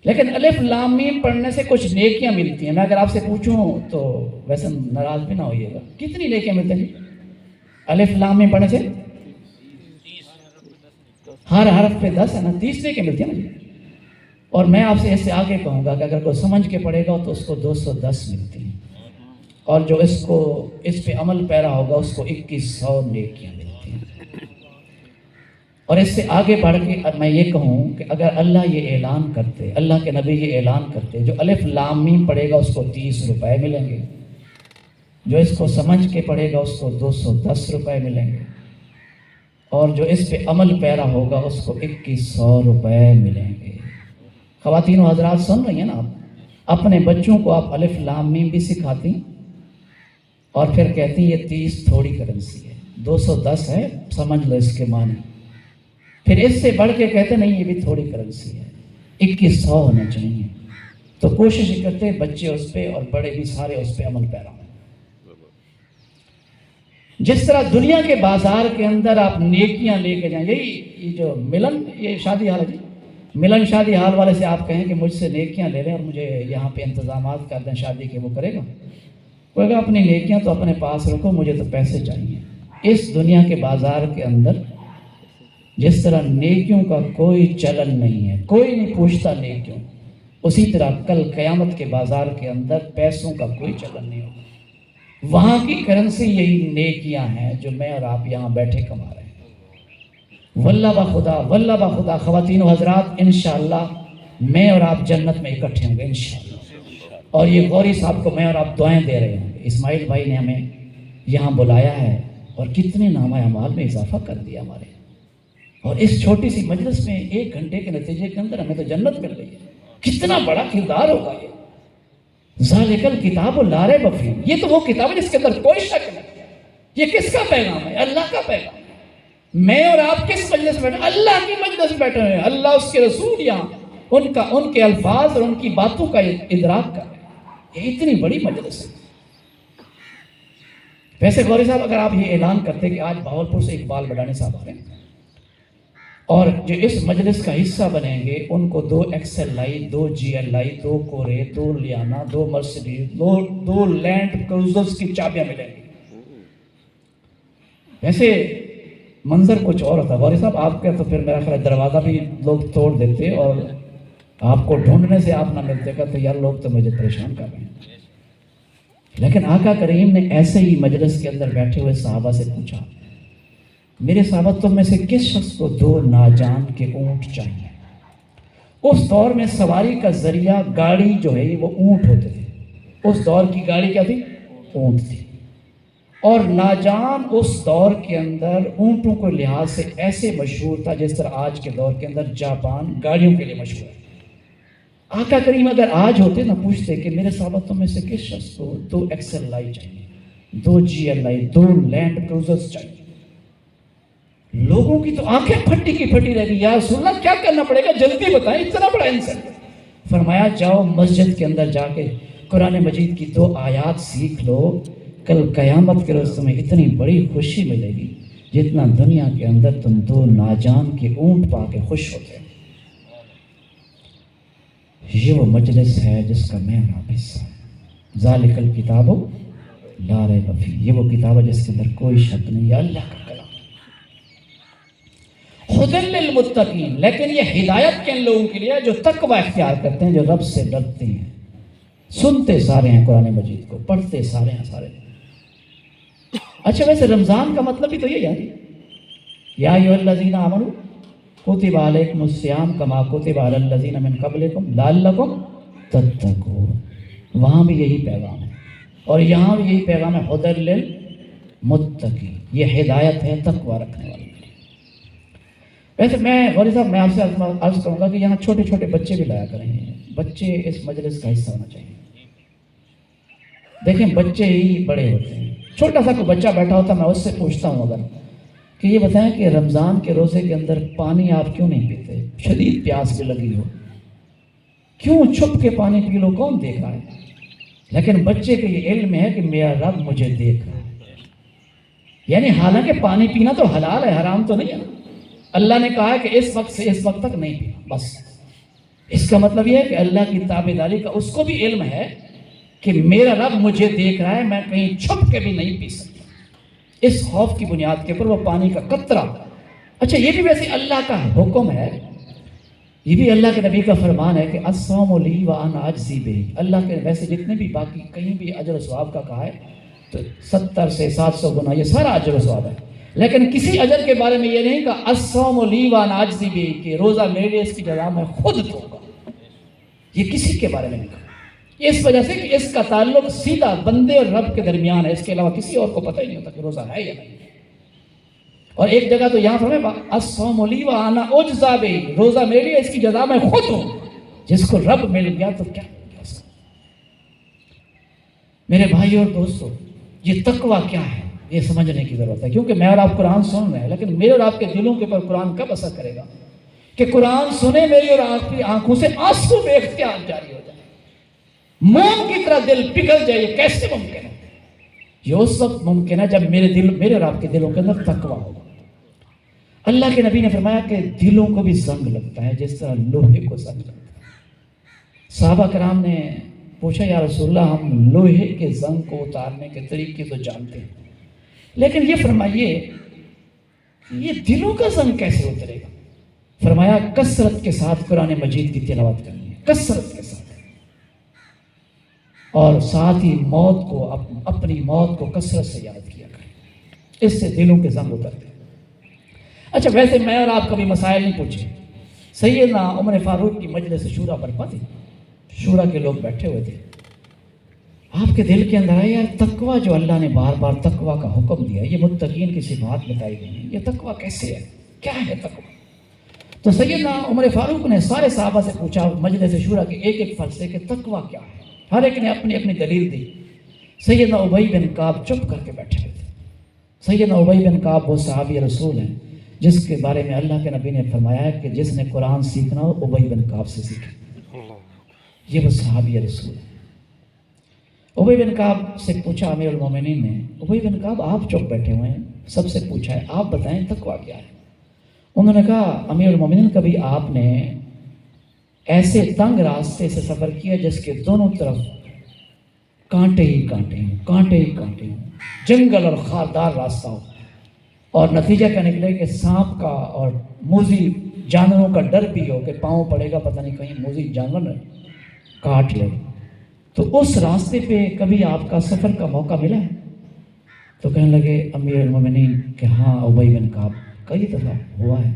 لیکن الف لام میم پڑھنے سے کچھ نیکیاں ملتی ہیں. میں اگر آپ سے پوچھوں تو ویسے ناراض بھی نہ ہوئیے گا، کتنی نیکیاں ملتی ہیں الف لام میم پڑھنے سے؟ ہر حرف پہ 10 ہے نا، 30 نیکیاں ملتی ہیں نا جی. اور میں آپ سے اس سے آگے کہوں گا کہ اگر کوئی سمجھ کے پڑھے گا تو اس کو 210 ملتی ہیں، اور جو اس پہ عمل پیرا ہوگا اس کو 2100 نیکیاں ملتی ہیں. اور اس سے آگے بڑھ کے میں یہ کہوں کہ اگر اللہ یہ اعلان کرتے، اللہ کے نبی یہ اعلان کرتے، جو الف لام میم پڑھے گا اس کو 30 روپے ملیں گے، جو اس کو سمجھ کے پڑھے گا اس کو 210 روپے ملیں گے، اور جو اس پہ عمل پیرا ہوگا اس کو 2100 روپے ملیں گے۔ خواتین و حضرات سن رہی ہیں نا، آپ اپنے بچوں کو آپ الف لام میم بھی سکھاتی اور پھر کہتی یہ 30 تھوڑی کرنسی ہے، 210 ہے، سمجھ لو اس کے معنی، پھر اس سے بڑھ کے کہتے نہیں یہ بھی تھوڑی کرنسی ہے، 2100 ہونا چاہیے۔ تو کوشش کرتے بچے اس پہ اور بڑے بھی سارے اس پہ عمل پیرا ہوں۔ جس طرح دنیا کے بازار کے اندر آپ نیکیاں لے کے جائیں، یہی جو ملن، یہ شادی حال ہے جی، ملن شادی حال والے سے آپ کہیں کہ مجھ سے نیکیاں لے لیں اور مجھے یہاں پہ انتظامات کر دیں شادی کے، وہ کرے گا؟ کوئی کہا اپنی نیکیاں تو اپنے پاس رکھو، مجھے تو پیسے چاہیے۔ اس دنیا کے بازار کے اندر جس طرح نیکیوں کا کوئی چلن نہیں ہے، کوئی نہیں پوچھتا نیکیوں، اسی طرح کل قیامت کے بازار کے اندر پیسوں کا کوئی چلن نہیں ہوگا۔ وہاں کی کرنسی یہی نیکیاں ہیں جو میں اور آپ یہاں بیٹھے کما رہے ہیں۔ واللہ بخدا خواتین و حضرات، انشاءاللہ میں اور آپ جنت میں اکٹھے ہوں گے انشاءاللہ۔ اور یہ غوری صاحب کو میں اور آپ دعائیں دے رہے ہوں گے، اسماعیل بھائی نے ہمیں یہاں بلایا ہے اور کتنے نامہ اعمال میں اضافہ کر دیا ہمارے، اور اس چھوٹی سی مجلس میں 1 گھنٹے کے نتیجے کے اندر ہمیں تو جنت مل رہی ہے۔ کتنا بڑا کردار ہوگا یہ۔ ذالک الکتاب لا ریب فیہ، یہ تو وہ کتاب ہے جس کے اندر کوئی شک نہیں۔ یہ کس کا پیغام ہے؟ اللہ کا پیغام ہے۔ میں اور آپ کس مجلس میں بیٹھے؟ اللہ کی مجلس میں بیٹھے ہیں، اللہ اس کے رسول یہاں ان کے الفاظ اور ان کی باتوں کا ادراک کر رہے ہیں۔ یہ اتنی بڑی مجلس ہے۔ ویسے غوری صاحب اگر آپ یہ اعلان کرتے کہ آج بہاولپور سے اقبال بڈانے صاحب آ رہے ہیں اور جو اس مجلس کا حصہ بنیں گے ان کو 2 XLI 2 GLI 2 کورے 2 لیانا 2 مرسڈیز 2 لینڈ کروزرز کی چابیاں ملیں گی۔ ویسے منظر کچھ اور ہوتا ہے غوری صاحب، آپ کا تو پھر میرا خیال دروازہ بھی لوگ توڑ دیتے اور آپ کو ڈھونڈنے سے آپ نہ ملتے، کہتے یار لوگ تو مجھے پریشان کر رہے ہیں۔ لیکن آقا کریم نے ایسے ہی مجلس کے اندر بیٹھے ہوئے صحابہ سے پوچھا، میرے صحابہ تم میں سے کس شخص کو 2 ناجان کے اونٹ چاہیے؟ اس دور میں سواری کا ذریعہ گاڑی جو ہے وہ اونٹ ہوتے تھے۔ اس دور کی گاڑی کیا تھی؟ اونٹ تھی۔ اور ناجان اس دور کے اندر اونٹوں کو لحاظ سے ایسے مشہور تھا جس طرح آج کے دور کے اندر جاپان گاڑیوں کے لیے مشہور ہے۔ آقا کریم اگر آج ہوتے نہ پوچھتے کہ میرے صحابہ تم میں سے کس شخص کو 2 XLI چاہیے، 2 GLI 2 لینڈ کروزرز چاہیے، لوگوں کی تو آنکھیں پھٹی کی پھٹی رہ گئی، یا رسول اللہ کیا کرنا پڑے گا جلدی بتائیں، اتنا بڑا انسان۔ فرمایا جاؤ مسجد کے اندر جا کے قرآن مجید کی 2 آیات سیکھ لو، کل قیامت کے روز تمہیں اتنی بڑی خوشی ملے گی جتنا دنیا کے اندر تم 2 ناجان کے اونٹ پا کے خوش ہوتے ہیں۔ یہ وہ مجلس ہے جس کا میں آپ حصہ ہوں۔ ذالک الکتاب لا ریب فیہ، یہ وہ کتاب ہے جس کے اندر کوئی شک نہیں، یہ اللہ کا کلام۔ ہدی للمتقین، لیکن یہ ہدایت کے ان لوگوں کے لیے جو تقوی اختیار کرتے ہیں، جو رب سے ڈرتے ہیں، سنتے سارے ہیں قرآن مجید کو، پڑھتے سارے ہیں سارے۔ اچھا ویسے رمضان کا مطلب بھی تو یہ ہے، یا ایھا الذین آمنوا کتب علیکم الصیام کما کتب علی الذین من قبلکم لعلکم تتقون، وہاں بھی یہی پیغام ہے اور یہاں بھی یہی پیغام ہے، ہدی للمتقین، یہ ہدایت ہے تقوی رکھنے والے۔ ویسے میں غوری صاحب میں آپ سے عرض کروں گا کہ یہاں چھوٹے چھوٹے بچے بھی لایا کریں، بچے اس مجلس کا حصہ ہونا چاہیے۔ دیکھیں بچے ہی بڑے ہوتے ہیں، چھوٹا سا کوئی بچہ بیٹھا ہوتا میں اس سے پوچھتا ہوں اگر کہ یہ بتائیں کہ رمضان کے روزے کے اندر پانی آپ کیوں نہیں پیتے؟ شدید پیاس بھی لگی ہو، کیوں چھپ کے پانی پی لو، کون دیکھ رہا ہے؟ لیکن بچے کے یہ علم ہے کہ میرا رب مجھے دیکھ رہا ہے، یعنی حالانکہ پانی پینا تو حلال ہے، حرام تو نہیں ہے نا۔ اللہ نے کہا ہے کہ اس وقت سے اس وقت تک نہیں پینا، بس اس کا مطلب یہ ہے کہ اللہ کی تابعداری کا اس کو بھی علم ہے کہ میرا رب مجھے دیکھ رہا ہے، میں کہیں چھپ کے بھی نہیں پی سکتا۔ اس خوف کی بنیاد کے اوپر وہ پانی کا قطرہ، اچھا یہ بھی ویسے اللہ کا حکم ہے، یہ بھی اللہ کے نبی کا فرمان ہے کہ الصوم لی وانا اجزی بہ، اللہ کے ویسے جتنے بھی باقی کہیں بھی اجر و ثواب کا کہا ہے تو 70 سے 700 گنا یہ سارا اجر و ثواب ہے، لیکن کسی اجر کے بارے میں یہ نہیں کہا الصوم لی وانا اجزی بہ کہ روزہ میرے لیے اس کی جزا میں خود دوں گا، یہ کسی کے بارے میں نہیں کہا۔ اس وجہ سے کہ اس کا تعلق سیدھا بندے اور رب کے درمیان ہے، اس کے علاوہ کسی اور کو پتہ ہی نہیں ہوتا کہ روزہ ہے یا نہیں۔ اور ایک جگہ تو یہاں فرمائے الصوم لی وانا اجزا بہ، روزہ میرے لیے، اس کی جزا میں خود ہوں۔ جس کو رب مل گیا تو کیا کیا اس کا۔ میرے بھائی اور دوستو، یہ تقوی کیا ہے یہ سمجھنے کی ضرورت ہے، کیونکہ میں اور آپ قرآن سن رہے ہیں، لیکن میرے اور آپ کے دلوں کے اوپر قرآن کب اثر کرے گا کہ قرآن سنے میری اور آپ کی آنکھوں سے آنسو بے اختیار جاری ہو جائے، موم کی طرح دل پگھل جائے۔ یہ کیسے ممکن ہے؟ یہ اس وقت ممکن ہے جب میرے اور آپ کے دلوں کے اندر تقوی ہوگا۔ اللہ کے نبی نے فرمایا کہ دلوں کو بھی زنگ لگتا ہے جس طرح لوہے کو زنگ لگتا ہے۔ صحابہ کرام نے پوچھا یا رسول اللہ، ہم لوہے کے زنگ کو اتارنے کے طریقے تو جانتے ہیں، لیکن یہ فرمائیے یہ دلوں کا زنگ کیسے اترے گا؟ فرمایا کثرت کے ساتھ قرآن مجید کی تلاوت کرنی ہے، کثرت کے ساتھ، اور ساتھ ہی موت کو، اپنی موت کو کثرت سے یاد کیا کریں، اس سے دلوں کے زنگ اترتے ہیں۔ اچھا، ویسے میں اور آپ کبھی مسائل نہیں پوچھے۔ سیدنا عمر فاروق کی مجلس شورا برپا تھی، شورا کے لوگ بیٹھے ہوئے تھے، آپ کے دل کے اندر آیا یار تقوی جو اللہ نے بار بار تقوی کا حکم دیا، یہ متقین کی صفات بتائی گئی ہیں، یہ تقوی کیسے ہے، کیا ہے تقوی؟ تو سیدنا عمر فاروق نے سارے صحابہ سے پوچھا مجلس شورا کے ایک ایک فرد سے کہ تقوی کیا ہے، ہر ایک نے اپنی اپنی دلیل دی۔ سیدنا ابی بن کعب چپ کر کے بیٹھے ہوئے تھے۔ سیدنا ابی بن کعب وہ صحابی رسول ہیں جس کے بارے میں اللہ کے نبی نے فرمایا ہے کہ جس نے قرآن سیکھنا ہو ابی بن کعب سے سیکھے، یہ وہ صحابی رسول ہے۔ ابی بن کعب سے پوچھا امیر المومنین نے، ابی بن کعب آپ چپ بیٹھے ہوئے ہیں، سب سے پوچھا ہے آپ بتائیں تقوی کیا ہے؟ انہوں نے کہا امیر المومنین کبھی آپ نے ایسے تنگ راستے سے سفر کیا جس کے دونوں طرف کانٹے ہی کانٹے ہوں، کانٹے ہی کانٹے ہوں، جنگل اور خاردار راستہ ہو، اور نتیجہ کیا نکلے کہ سانپ کا اور موذی جانوروں کا ڈر بھی ہو کہ پاؤں پڑے گا پتہ نہیں کہیں موذی جانور کاٹ لے، تو اس راستے پہ کبھی آپ کا سفر کا موقع ملا ہے؟ تو کہنے لگے امیر المومنین کہ ہاں ابی بن کعب کئی دفعہ ہوا ہے۔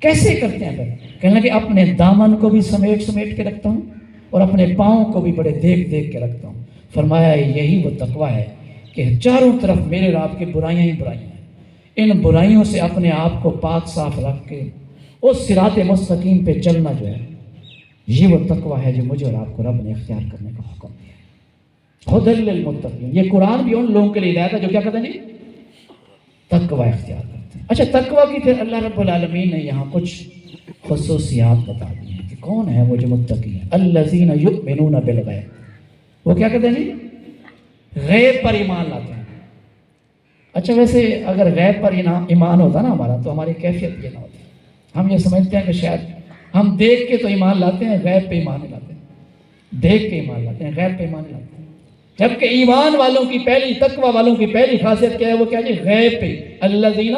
کیسے کرتے ہیں پھر؟ کہنے لگے اپنے دامن کو بھی سمیٹ سمیٹ کے رکھتا ہوں اور اپنے پاؤں کو بھی بڑے دیکھ دیکھ کے رکھتا ہوں۔ فرمایا یہی وہ تقوی ہے کہ چاروں طرف میرے اور آپ کی برائیاں ہی برائیاں ہیں، ان برائیوں سے اپنے آپ کو پاک صاف رکھ کے اس صراط مستقیم پہ چلنا جو ہے، یہ وہ تقوی ہے جو مجھے اور آپ کو رب نے اختیار کرنے کا حکم دیا ہے۔ ہدی للمتقین، یہ قرآن بھی ان لوگوں کے لیے ہدایت ہے جو کیا کرتے ہیں جی؟ تقوی اختیار کرتے ہیں۔ اچھا، تقوی کی پھر اللہ رب العالمین نے یہاں کچھ خصوصیات بتا دی ہیں کہ کون ہے وہ جو متقی ہیں۔ الذین یؤمنون بالغیب، وہ کیا کہتے ہیں جی؟ غیب پر ایمان لاتے ہیں۔ اچھا، ویسے اگر غیب پر ایمان ہوتا نا ہمارا تو ہماری کیفیت یہ نہ ہوتی۔ ہم یہ سمجھتے ہیں کہ شاید ہم دیکھ کے تو ایمان لاتے ہیں، غیب پہ ایمان نہیں لاتے، دیکھ کے ایمان لاتے ہیں، غیب پہ ایمان نہیں لاتے۔ جبکہ ایمان والوں کی پہلی، تقوی والوں کی پہلی خاصیت کیا ہے؟ وہ کیا جی؟ غیب پہ، الذین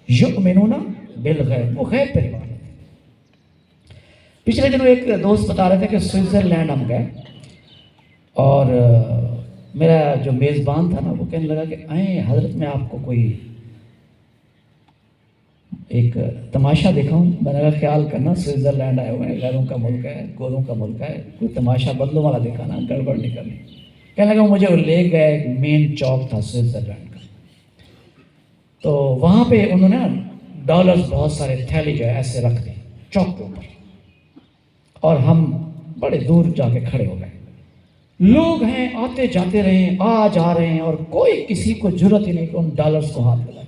یؤمنون بالغیب، وہ غیب پہ ایمان لاتے ہیں۔ پچھلے دنوں ایک دوست بتا رہے تھے کہ سوئٹزرلینڈ ہم گئے، اور میرا جو میزبان تھا نا وہ کہنے لگا کہ آئیں حضرت میں آپ کو کوئی ایک تماشا دکھاؤں۔ میں نے کہا خیال کرنا سوئٹزرلینڈ آئے ہوئے ہیں، غیروں کا ملک ہے، گوروں کا ملک ہے، کوئی تماشا بدلوں والا دکھانا، گڑبڑ نہیں کرنی۔ کہنے لگا مجھے وہ لے گئے، ایک مین چوک تھا سوئٹزرلینڈ کا، تو وہاں پہ انہوں نے ڈالرز بہت سارے تھیلی جو ہے ایسے رکھ دی چوک کے اوپر، اور ہم بڑے دور جا کے کھڑے ہو گئے۔ لوگ ہیں آتے جاتے رہے ہیں، آ جا رہے ہیں، اور کوئی کسی کو جرت ہی نہیں کہ ان ڈالرز کو ہاتھ لگائے۔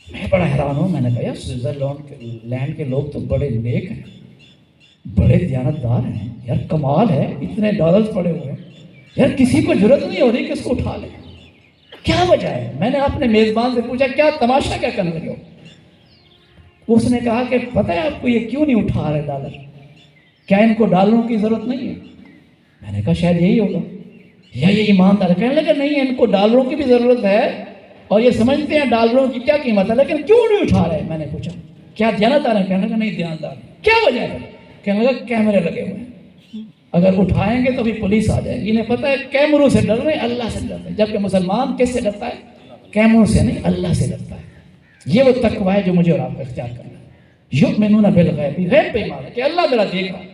میں بڑا حیران ہوں، میں نے کہا یار سوئٹزرلینڈ کے لوگ تو بڑے نیک ہیں، بڑے دیانتدار ہیں یار، کمال ہے، اتنے ڈالرز پڑے ہوئے ہیں یار، کسی کو جرت نہیں ہو رہی کہ اس کو اٹھا لے، کیا وجہ ہے؟ میں نے اپنے میزبان سے پوچھا کیا تماشا کیا کرنے لگے ہو؟ اس نے کہا کہ پتہ ہے آپ کو یہ کیوں نہیں اٹھا رہے ڈالر؟ کیا ان کو ڈالروں کی ضرورت نہیں ہے؟ میں نے کہا شاید یہی ہوگا، یا یہ ایماندار۔ کہنے لگا نہیں، ان کو ڈالروں کی بھی ضرورت ہے اور یہ سمجھتے ہیں ڈالروں کی کیا قیمت ہے، لیکن کیوں نہیں اٹھا رہے؟ میں نے پوچھا کیا دیانتدار ہیں؟ کہنے لگا نہیں دیانتدار۔ کیا وجہ ہے؟ کہنے لگا کیمرے لگے ہوئے ہیں، اگر اٹھائیں گے تو بھی پولیس آ جائے گی۔ انہیں پتہ ہے کیمروں سے ڈر رہے ہیں، اللہ سے ڈرتے ہیں، جبکہ مسلمان کس سے ڈرتا ہے؟ کیمروں سے نہیں، اللہ سے ڈرتا ہے۔ یہ وہ تقوی ہے جو مجھے اور آپ کو اختیار کرنا ہے۔ یؤمنون بالغیب، غیب پہ ایمان ہے کہ اللہ میرا دیکھ رہا ہے،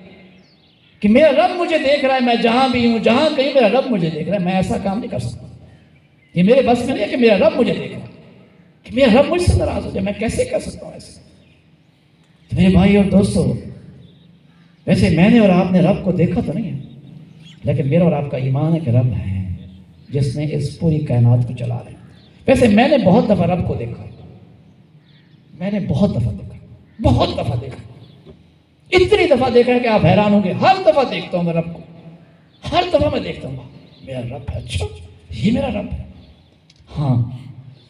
کہ میرا رب مجھے دیکھ رہا ہے، میں جہاں بھی ہوں، جہاں کہیں میرا رب مجھے دیکھ رہا ہے، میں ایسا کام نہیں کر سکتا، یہ میرے بس میں نہیں ہے کہ میرا رب مجھے دیکھ رہا ہے۔ کہ میرا رب مجھ سے ناراض ہو جائے، میں کیسے کر سکتا ہوں ایسے؟ تو میرے بھائی اور دوستو، ویسے میں نے اور آپ نے رب کو دیکھا تو نہیں ہے، لیکن میرا اور آپ کا ایمان ہے کہ رب ہے جس نے اس پوری کائنات کو چلا رہے ہیں۔ ویسے میں نے بہت دفعہ رب کو دیکھا، میں نے بہت دفعہ دیکھا، اتنی دفعہ دیکھا ہے کہ آپ حیران ہوں گے۔ ہر دفعہ دیکھتا ہوں میں رب کو، ہر دفعہ میں دیکھتا ہوں میرا رب ہے، اچھا یہ میرا رب ہے۔ ہاں،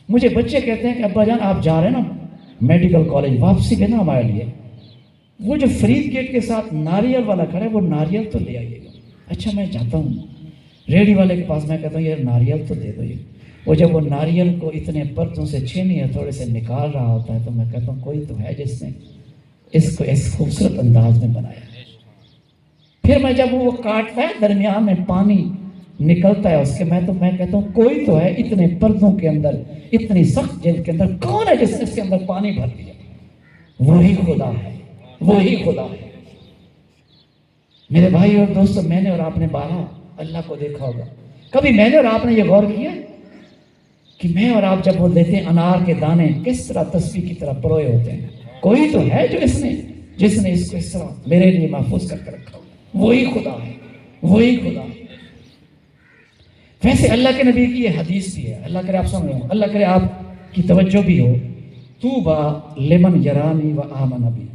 مجھے بچے کہتے ہیں کہ ابا جان آپ جا رہے ہیں نا میڈیکل کالج، واپسی پہ نا ہمارے لیے وہ جو فرید گیٹ کے ساتھ ناریل والا کھڑا ہے وہ ناریل تو لے آئیے گا۔ اچھا میں جاتا ہوں ریڑھی والے کے پاس، میں کہتا ہوں یہ ناریل تو دے دو یہ۔ وہ جب وہ ناریل کو اتنے پرتوں سے چھینی ہے تھوڑے سے نکال رہا ہوتا ہے تو میں کہتا ہوں کوئی تو ہے جس نے اس کو اس خوبصورت انداز میں بنایا ہے۔ پھر میں جب وہ کاٹتا ہے درمیان میں پانی نکلتا ہے اس کے، میں کہتا ہوں کوئی تو ہے اتنے پردوں کے اندر، اتنی سخت جلد کے اندر، کون ہے جس نے اس کے اندر پانی بھر دیا؟ وہی خدا ہے، وہی خدا ہے۔ میرے بھائی اور دوستو، میں نے اور آپ نے بارہ اللہ کو دیکھا ہوگا۔ کبھی میں نے اور آپ نے یہ غور کیا کہ میں اور آپ جب وہ لیتے ہیں انار کے دانے کس طرح تسبیح کی طرح پروئے ہوتے ہیں؟ کوئی تو ہے جو جس نے اس کو اس طرح میرے لیے محفوظ کر کے رکھا، وہی خدا ہے، وہی خدا ہے۔ ویسے اللہ کے نبی کی یہ حدیث بھی ہے، اللہ کرے آپ سن رہے ہوں، اللہ کرے آپ کی توجہ بھی ہو، طوبیٰ لمن یرانی و آمن بی،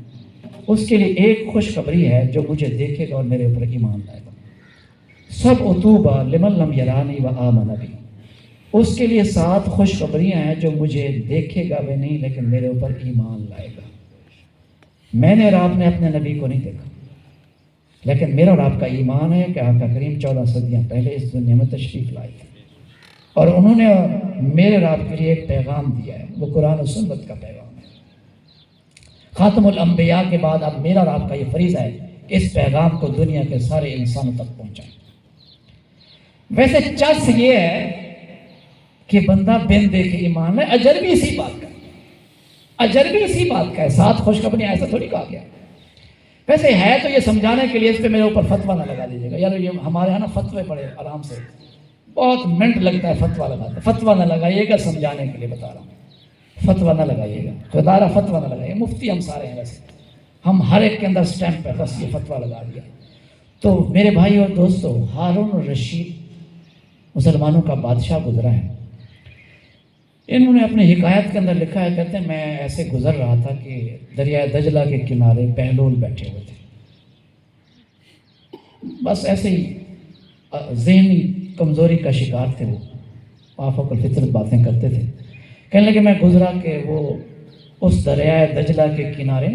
اس کے لیے ایک خوشخبری ہے جو مجھے دیکھے گا اور میرے اوپر ایمان لائے گا۔ سب طوبیٰ لمن لم یرانی و آمن بی، اس کے لیے 7 خوشخبریاں ہیں جو مجھے دیکھے گا بھی نہیں لیکن میرے اوپر ایمان لائے گا۔ میں نے اور آپ نے اپنے نبی کو نہیں دیکھا، لیکن میرا اور آپ کا ایمان ہے کہ آقا کریم 14 صدیاں پہلے اس دنیا میں تشریف لائے تھے اور انہوں نے میرے اور آپ کے لیے ایک پیغام دیا ہے، وہ قرآن و سنت کا پیغام ہے۔ خاتم الانبیاء کے بعد اب میرا اور آپ کا یہ فریضہ ہے کہ اس پیغام کو دنیا کے سارے انسانوں تک پہنچائیں۔ ویسے چس یہ ہے کہ بندہ بن دیکھے ایمان ہے، اجر بھی اسی بات کا، اجر بھی اسی بات کا ہے۔ 7 خوشخبریاں ایسا تھوڑی کہا گیا۔ ویسے ہے تو یہ سمجھانے کے لیے، اس پہ میرے اوپر فتویٰ نہ لگا دیجیے گا، یار یہ ہمارے یہاں نا فتوے پڑے آرام سے، بہت منٹ لگتا ہے فتویٰ لگاتے، فتویٰ نہ لگائیے گا، سمجھانے کے لیے بتا رہا ہوں، فتویٰ نہ لگائیے گا، خدا را فتویٰ نہ لگائیے۔ مفتی ہم سارے ہیں، ویسے ہم ہر ایک کے اندر سٹیمپ ہے، بس یہ فتویٰ لگا دیا۔ تو میرے بھائی اور دوستو، ہارون الرشید مسلمانوں کا بادشاہ گزرا ہے، انہوں نے اپنی حکایت کے اندر لکھا ہے، کہتے ہیں میں ایسے گزر رہا تھا کہ دریائے دجلہ کے کنارے بہلول بیٹھے ہوئے تھے، بس ایسے ہی ذہنی کمزوری کا شکار تھے، وہ آفاق الفطرت باتیں کرتے تھے۔ کہنے لگے میں گزرا کہ وہ اس دریائے دجلہ کے کنارے،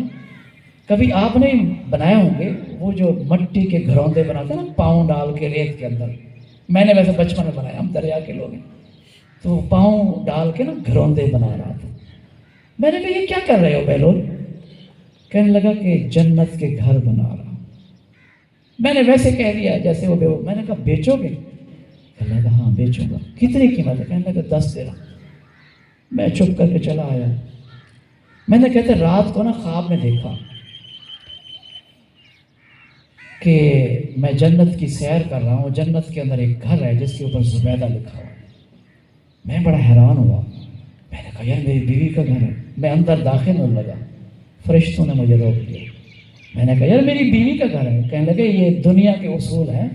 کبھی آپ نے بنائے ہوں گے وہ جو مٹی کے گھروندے بناتے ہیں نا پاؤں ڈال کے ریت کے اندر، میں نے ویسے بچپن میں بنایا، ہم دریا کے لوگ ہیں، تو وہ پاؤں ڈال کے نا گھروندے بنا رہا تھا۔ میں نے کہا یہ کیا کر رہے ہو بہلول؟ کہنے لگا کہ جنت کے گھر بنا رہا۔ میں نے ویسے کہہ دیا جیسے وہ میں نے کہا بیچو گے؟ کہنے لگا ہاں بیچوں گا۔ کتنی قیمت ہے؟ کہنے لگا 10 درہم۔ میں چھپ کر کے چلا آیا۔ میں نے کہتے رات کو نا خواب میں دیکھا کہ میں جنت کی سیر کر رہا ہوں، جنت کے اندر ایک گھر ہے جس کے اوپر زبیدہ لکھا ہوا ہے۔ میں بڑا حیران ہوا، میں نے کہا یار میری بیوی کا گھر ہے۔ میں اندر داخل ہونے لگا، فرشتوں نے مجھے روک لیا۔ میں نے کہا یار میری بیوی کا گھر ہے۔ کہنے لگے یہ دنیا کے اصول ہیں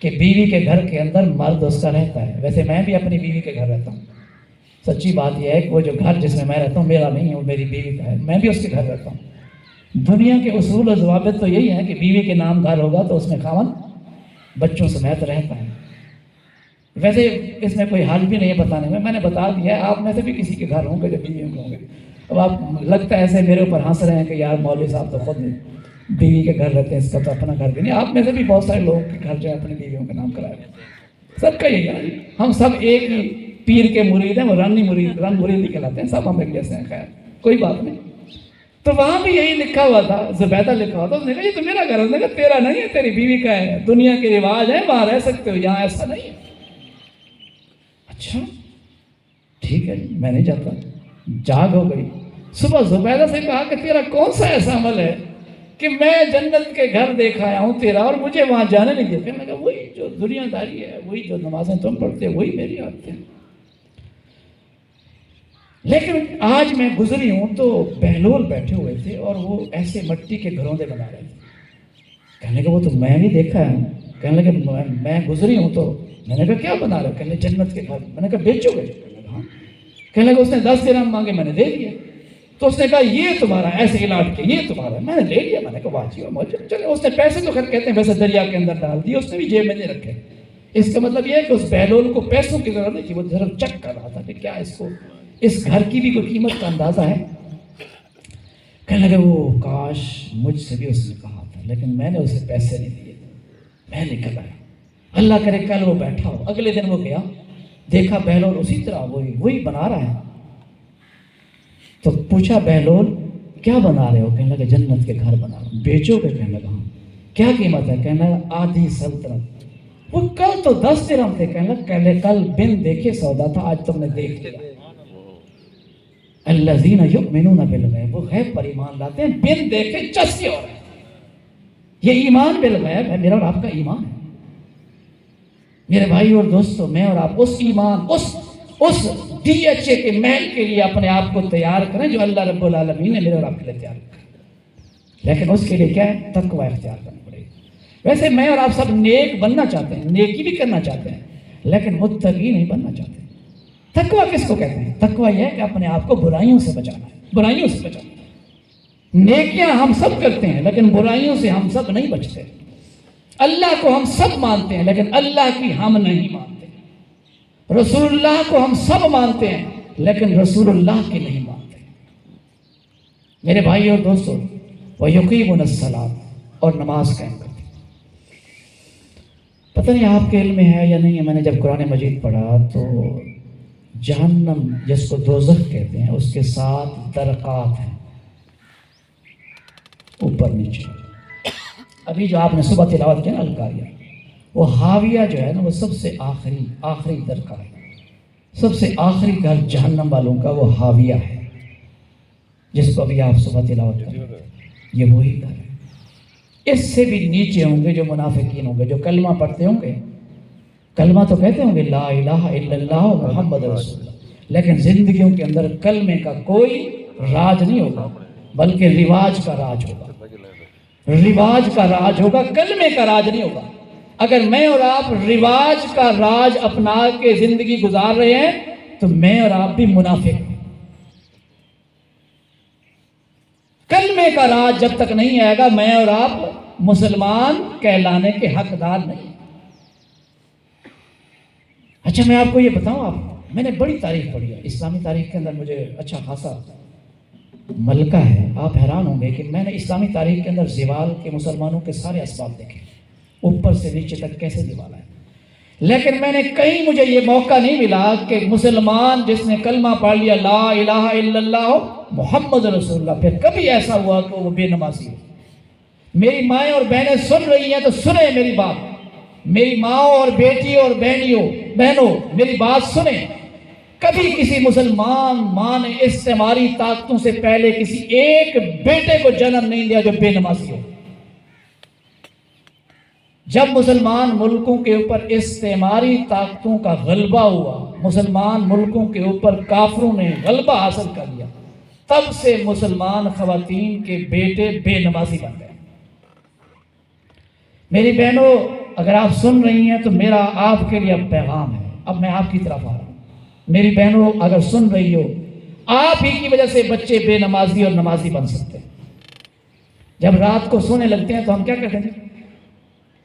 کہ بیوی کے گھر کے اندر مرد اس کا رہتا ہے، ویسے میں بھی اپنی بیوی کے گھر رہتا ہوں۔ سچی بات یہ ہے کہ وہ جو گھر جس میں میں رہتا ہوں میرا نہیں ہے، وہ میری بیوی کا ہے، میں بھی اس کے گھر رہتا ہوں۔ دنیا کے اصول و ضوابط تو یہی ہیں کہ بیوی کے نام گھر ہوگا تو اس میں خاوند بچوں سمیت رہتا ہے۔ ویسے اس میں کوئی حال بھی نہیں ہے بتانے میں نے بتا دیا ہے، آپ میں سے بھی کسی کے گھر ہوں گے جو بیوی ہوں گے۔ اب آپ لگتا ہے ایسے میرے اوپر ہنس رہے ہیں کہ یار مولوی صاحب تو خود بیوی کے گھر رہتے ہیں، اس کا تو اپنا گھر بھی نہیں۔ آپ میں سے بھی بہت سارے لوگ کے گھر جو ہے اپنی بیویوں کے نام کرائے، سب کا یہی ہے، ہم سب ایک ہی پیر کے مرید ہیں، وہ رنگ مرید کہلاتے ہیں، سب ہم ایک جیسے ہیں۔ خیر کوئی بات نہیں۔ تو وہاں بھی یہی لکھا ہوا تھا، زبیدہ لکھا ہوا تھا، اس نے کہا یہ تو میرا گھر ہے۔ اس نے کہا تیرا نہیں ہے، تیری بیوی کا ہے، دنیا کے رواج ہیں وہاں رہ سکتے ہو، یہاں ایسا نہیں ہے۔ اچھا ٹھیک ہے میں نہیں جاتا۔ جاگ ہو گئی، صبح زبیدہ سے کہا کہ تیرا کون سا ایسا عمل ہے کہ میں جنت کے گھر دیکھ آیا ہوں تیرا اور مجھے وہاں جانے نہیں دیتے؟ میں نے کہا وہی جو دنیا داری ہے، وہی جو نمازیں تم پڑھتے ہو، وہی میری عادتیں ہیں۔ لیکن آج میں گزری ہوں تو بہلول بیٹھے ہوئے تھے اور وہ ایسے مٹی کے گھروندے بنا رہے تھے. کہنے لگا وہ تو میں بھی دیکھا ہے. کہنے لگا میں گزری ہوں تو میں نے کہا کیا بنا رہے ہو؟ کہنے جنت کے گھر. میں نے کہا بیچو گے؟ کہنے لگا اس نے 10 درہم مانگے، میں نے دے دیا. تو اس نے کہا یہ تمہارا، ایسے الاٹ کے یہ تمہارا. میں نے لے لیا. میں نے کہا واجی مجھے چلے. اس نے پیسے تو خیر کہتے ہیں ویسے دریا کے اندر ڈال دیے، اس نے بھی جیب میں نہیں رکھے. اس کا مطلب یہ ہے کہ اس بہلول کو پیسوں کی ضرورت نہیں تھی، وہ ضرور چیک کر رہا تھا کہ کیا اس کو اس گھر کی بھی کوئی قیمت کا اندازہ ہے. کہنے لگے وہ کاش مجھ سے بھی اس نے کہا تھا، لیکن میں نے اسے پیسے نہیں دیے. میں نکل آیا. اللہ کرے کل وہ بیٹھا ہو. اگلے دن وہ گیا، دیکھا بہلول اسی طرح وہی بنا رہا ہے. تو پوچھا بہلول کیا بنا رہے ہو؟ کہنے لگا جنت کے گھر بنا رہا ہوں. بیچو گے؟ کہنے لگا ہاں. کیا قیمت ہے؟ کہنے لگا آدھی سلطنت. وہ کل تو 10 درہم تھے. کہنے لگا کل بن دیکھے سودا تھا، آج تم نے دیکھ لیا. الذین یؤمنون بالغیب، وہ غیب پر ایمان لاتے ہیں. بن دیکھے چسکے ہو رہے ہیں. یہ ایمان بالغیب ہے، میرا اور آپ کا ایمان ہے. میرے بھائی اور دوستو، میں اور آپ اس ایمان اس ڈی ایچ اے کے محل کے لیے اپنے آپ کو تیار کریں جو اللہ رب العالمین نے میرے اور آپ کے لیے تیار کریں. لیکن اس کے لیے کیا ہے؟ تقوی اختیار کرنا پڑے گا. ویسے میں اور آپ سب نیک بننا چاہتے ہیں، نیکی بھی کرنا چاہتے ہیں، لیکن متقی نہیں بننا چاہتے. تقوی کس کو کہتے ہیں؟ تقوی یہ ہے کہ اپنے آپ کو برائیوں سے بچانا ہے. برائیوں سے بچانا. نیکیاں ہم سب کرتے ہیں لیکن برائیوں سے ہم سب نہیں بچتے. اللہ کو ہم سب مانتے ہیں لیکن اللہ کی ہم نہیں مانتے. رسول اللہ کو ہم سب مانتے ہیں لیکن رسول اللہ کی نہیں مانتے. میرے بھائی اور دوستو، وَيُقِيمُونَ الصَّلَاةَ، اور نماز قائم کرتے ہیں. پتہ نہیں آپ کے علم میں ہے یا نہیں ہے، میں نے جب قرآن مجید پڑھا تو جہنم جس کو دوزخ کہتے ہیں اس کے 7 درکات ہیں، اوپر نیچے. ابھی جو آپ نے صبح تلاوت کیا نا القاریہ، وہ حاویہ جو ہے نا وہ سب سے آخری درکا ہے. سب سے آخری گھر جہنم والوں کا وہ حاویہ ہے جس کو ابھی آپ صبح تلاوت کریں. یہ وہی گھر ہے. اس سے بھی نیچے ہوں گے جو منافقین ہوں گے، جو کلمہ پڑھتے ہوں گے. کلمہ تو کہتے ہوں گے لا الہ الا اللہ محمد رسول اللہ، لیکن زندگیوں کے اندر کلمے کا کوئی راج نہیں ہوگا بلکہ رواج کا راج ہوگا. رواج کا راج ہوگا، کلمے کا راج نہیں ہوگا. اگر میں اور آپ رواج کا راج اپنا کے زندگی گزار رہے ہیں تو میں اور آپ بھی منافق ہیں. کلمے کا راج جب تک نہیں آئے گا میں اور آپ مسلمان کہلانے کے حقدار نہیں. اچھا میں آپ کو یہ بتاؤں، آپ میں نے بڑی تاریخ پڑھی ہے اسلامی تاریخ کے اندر، مجھے اچھا خاصا ملکہ ہے. آپ حیران ہوں گے کہ میں نے اسلامی تاریخ کے اندر زوال کے مسلمانوں کے سارے اسباب دیکھے، اوپر سے نیچے تک کیسے زوال ہے. لیکن میں نے کہیں مجھے یہ موقع نہیں ملا کہ مسلمان جس نے کلمہ پڑھ لیا لا الہ الا اللہ محمد رسول اللہ، پھر کبھی ایسا ہوا کہ وہ بے نمازی ہو. میری مائیں اور بہنیں سن رہی ہیں تو سنیں میری بات. میری ماں اور بیٹی اور بہنوں میری بات سنیں. کبھی کسی مسلمان ماں نے استعماری طاقتوں سے پہلے کسی ایک بیٹے کو جنم نہیں دیا جو بے نمازی ہو. جب مسلمان ملکوں کے اوپر استعماری طاقتوں کا غلبہ ہوا، مسلمان ملکوں کے اوپر کافروں نے غلبہ حاصل کر لیا، تب سے مسلمان خواتین کے بیٹے بے نمازی بن گئے. میری بہنوں اگر آپ سن رہی ہیں تو میرا آپ کے لیے اب پیغام ہے. اب میں آپ کی طرف آ رہا ہوں. میری بہنوں اگر سن رہی ہو، آپ ہی کی وجہ سے بچے بے نمازی اور نمازی بن سکتے ہیں. جب رات کو سونے لگتے ہیں تو ہم کیا کہتے ہیں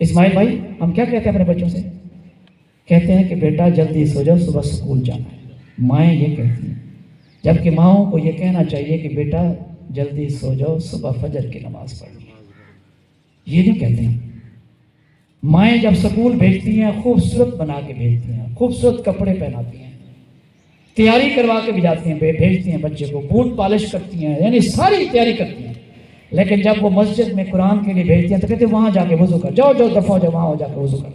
اسماعیل بھائی؟ ہم کیا کہتے ہیں اپنے بچوں سے؟ کہتے ہیں کہ بیٹا جلدی سو جاؤ، صبح سکول جانا ہے. مائیں یہ کہتی ہیں، جبکہ ماؤں کو یہ کہنا چاہیے کہ بیٹا جلدی سو جاؤ، صبح فجر کی نماز پڑھنی ہے. یہ نہیں کہتے ہیں. مائیں جب سکول بھیجتی ہیں خوبصورت بنا کے بھیجتی ہیں، خوبصورت کپڑے پہناتی ہیں، تیاری کروا کے بھی جاتی ہیں، بھیجتی ہیں بچے کو، بوٹ پالش کرتی ہیں، یعنی ساری تیاری کرتی ہیں. لیکن جب وہ مسجد میں قرآن کے لیے بھیجتی ہیں تو کہتے ہیں وہاں جا کے وضو کر، جاؤ دفعہ جاؤ وہاں جا کے وضو کر.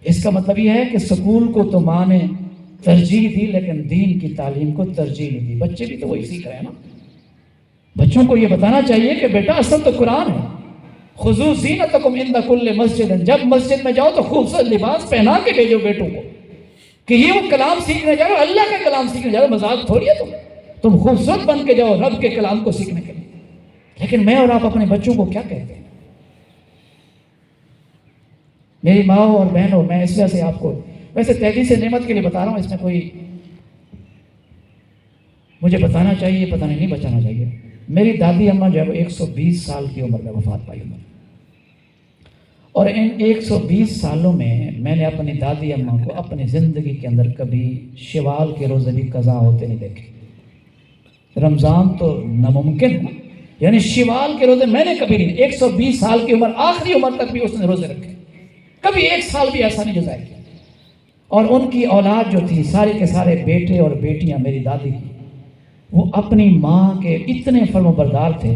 اس کا مطلب یہ ہے کہ سکول کو تو ماں نے ترجیح دی لیکن دین کی تعلیم کو ترجیح نہیں دی. بچے بھی تو وہی سیکھ رہے ہیں نا. بچوں کو یہ بتانا چاہیے کہ بیٹا اصل تو قرآن ہے. خذوا زینتکم عند کل مسجد، جب مسجد میں جاؤ تو خوبصورت لباس پہنا کے بھیجو بیٹوں کو کہ یہ وہ کلام سیکھنے جا رہے ہو، اللہ کا کلام سیکھنے جا رہے ہو، مذاق تھوڑی ہے تم. تم خوبصورت بن کے جاؤ رب کے کلام کو سیکھنے کے لیے. لیکن میں اور آپ اپنے بچوں کو کیا کہتے ہیں؟ میری ماں اور بہنوں، میں اس وجہ سے آپ کو ویسے تحدیث نعمت کے لیے بتا رہا ہوں، اس میں کوئی مجھے بتانا چاہیے پتہ نہیں بچانا چاہیے. میری دادی اماں جو ہے وہ 120 سال کی عمر میں وفات پائی عمر، اور ان 120 سالوں میں نے اپنی دادی اماں کو اپنی زندگی کے اندر کبھی شوال کے روزے بھی قضا ہوتے نہیں دیکھے. رمضان تو ناممکن ہے، یعنی شوال کے روزے میں نے کبھی نہیں. 120 سال کی عمر، آخری عمر تک بھی اس نے روزے رکھے، کبھی ایک سال بھی ایسا نہیں جو ضائع کیا. اور ان کی اولاد جو تھی سارے کے سارے بیٹے اور بیٹیاں میری دادی کی، وہ اپنی ماں کے اتنے فرم بردار تھے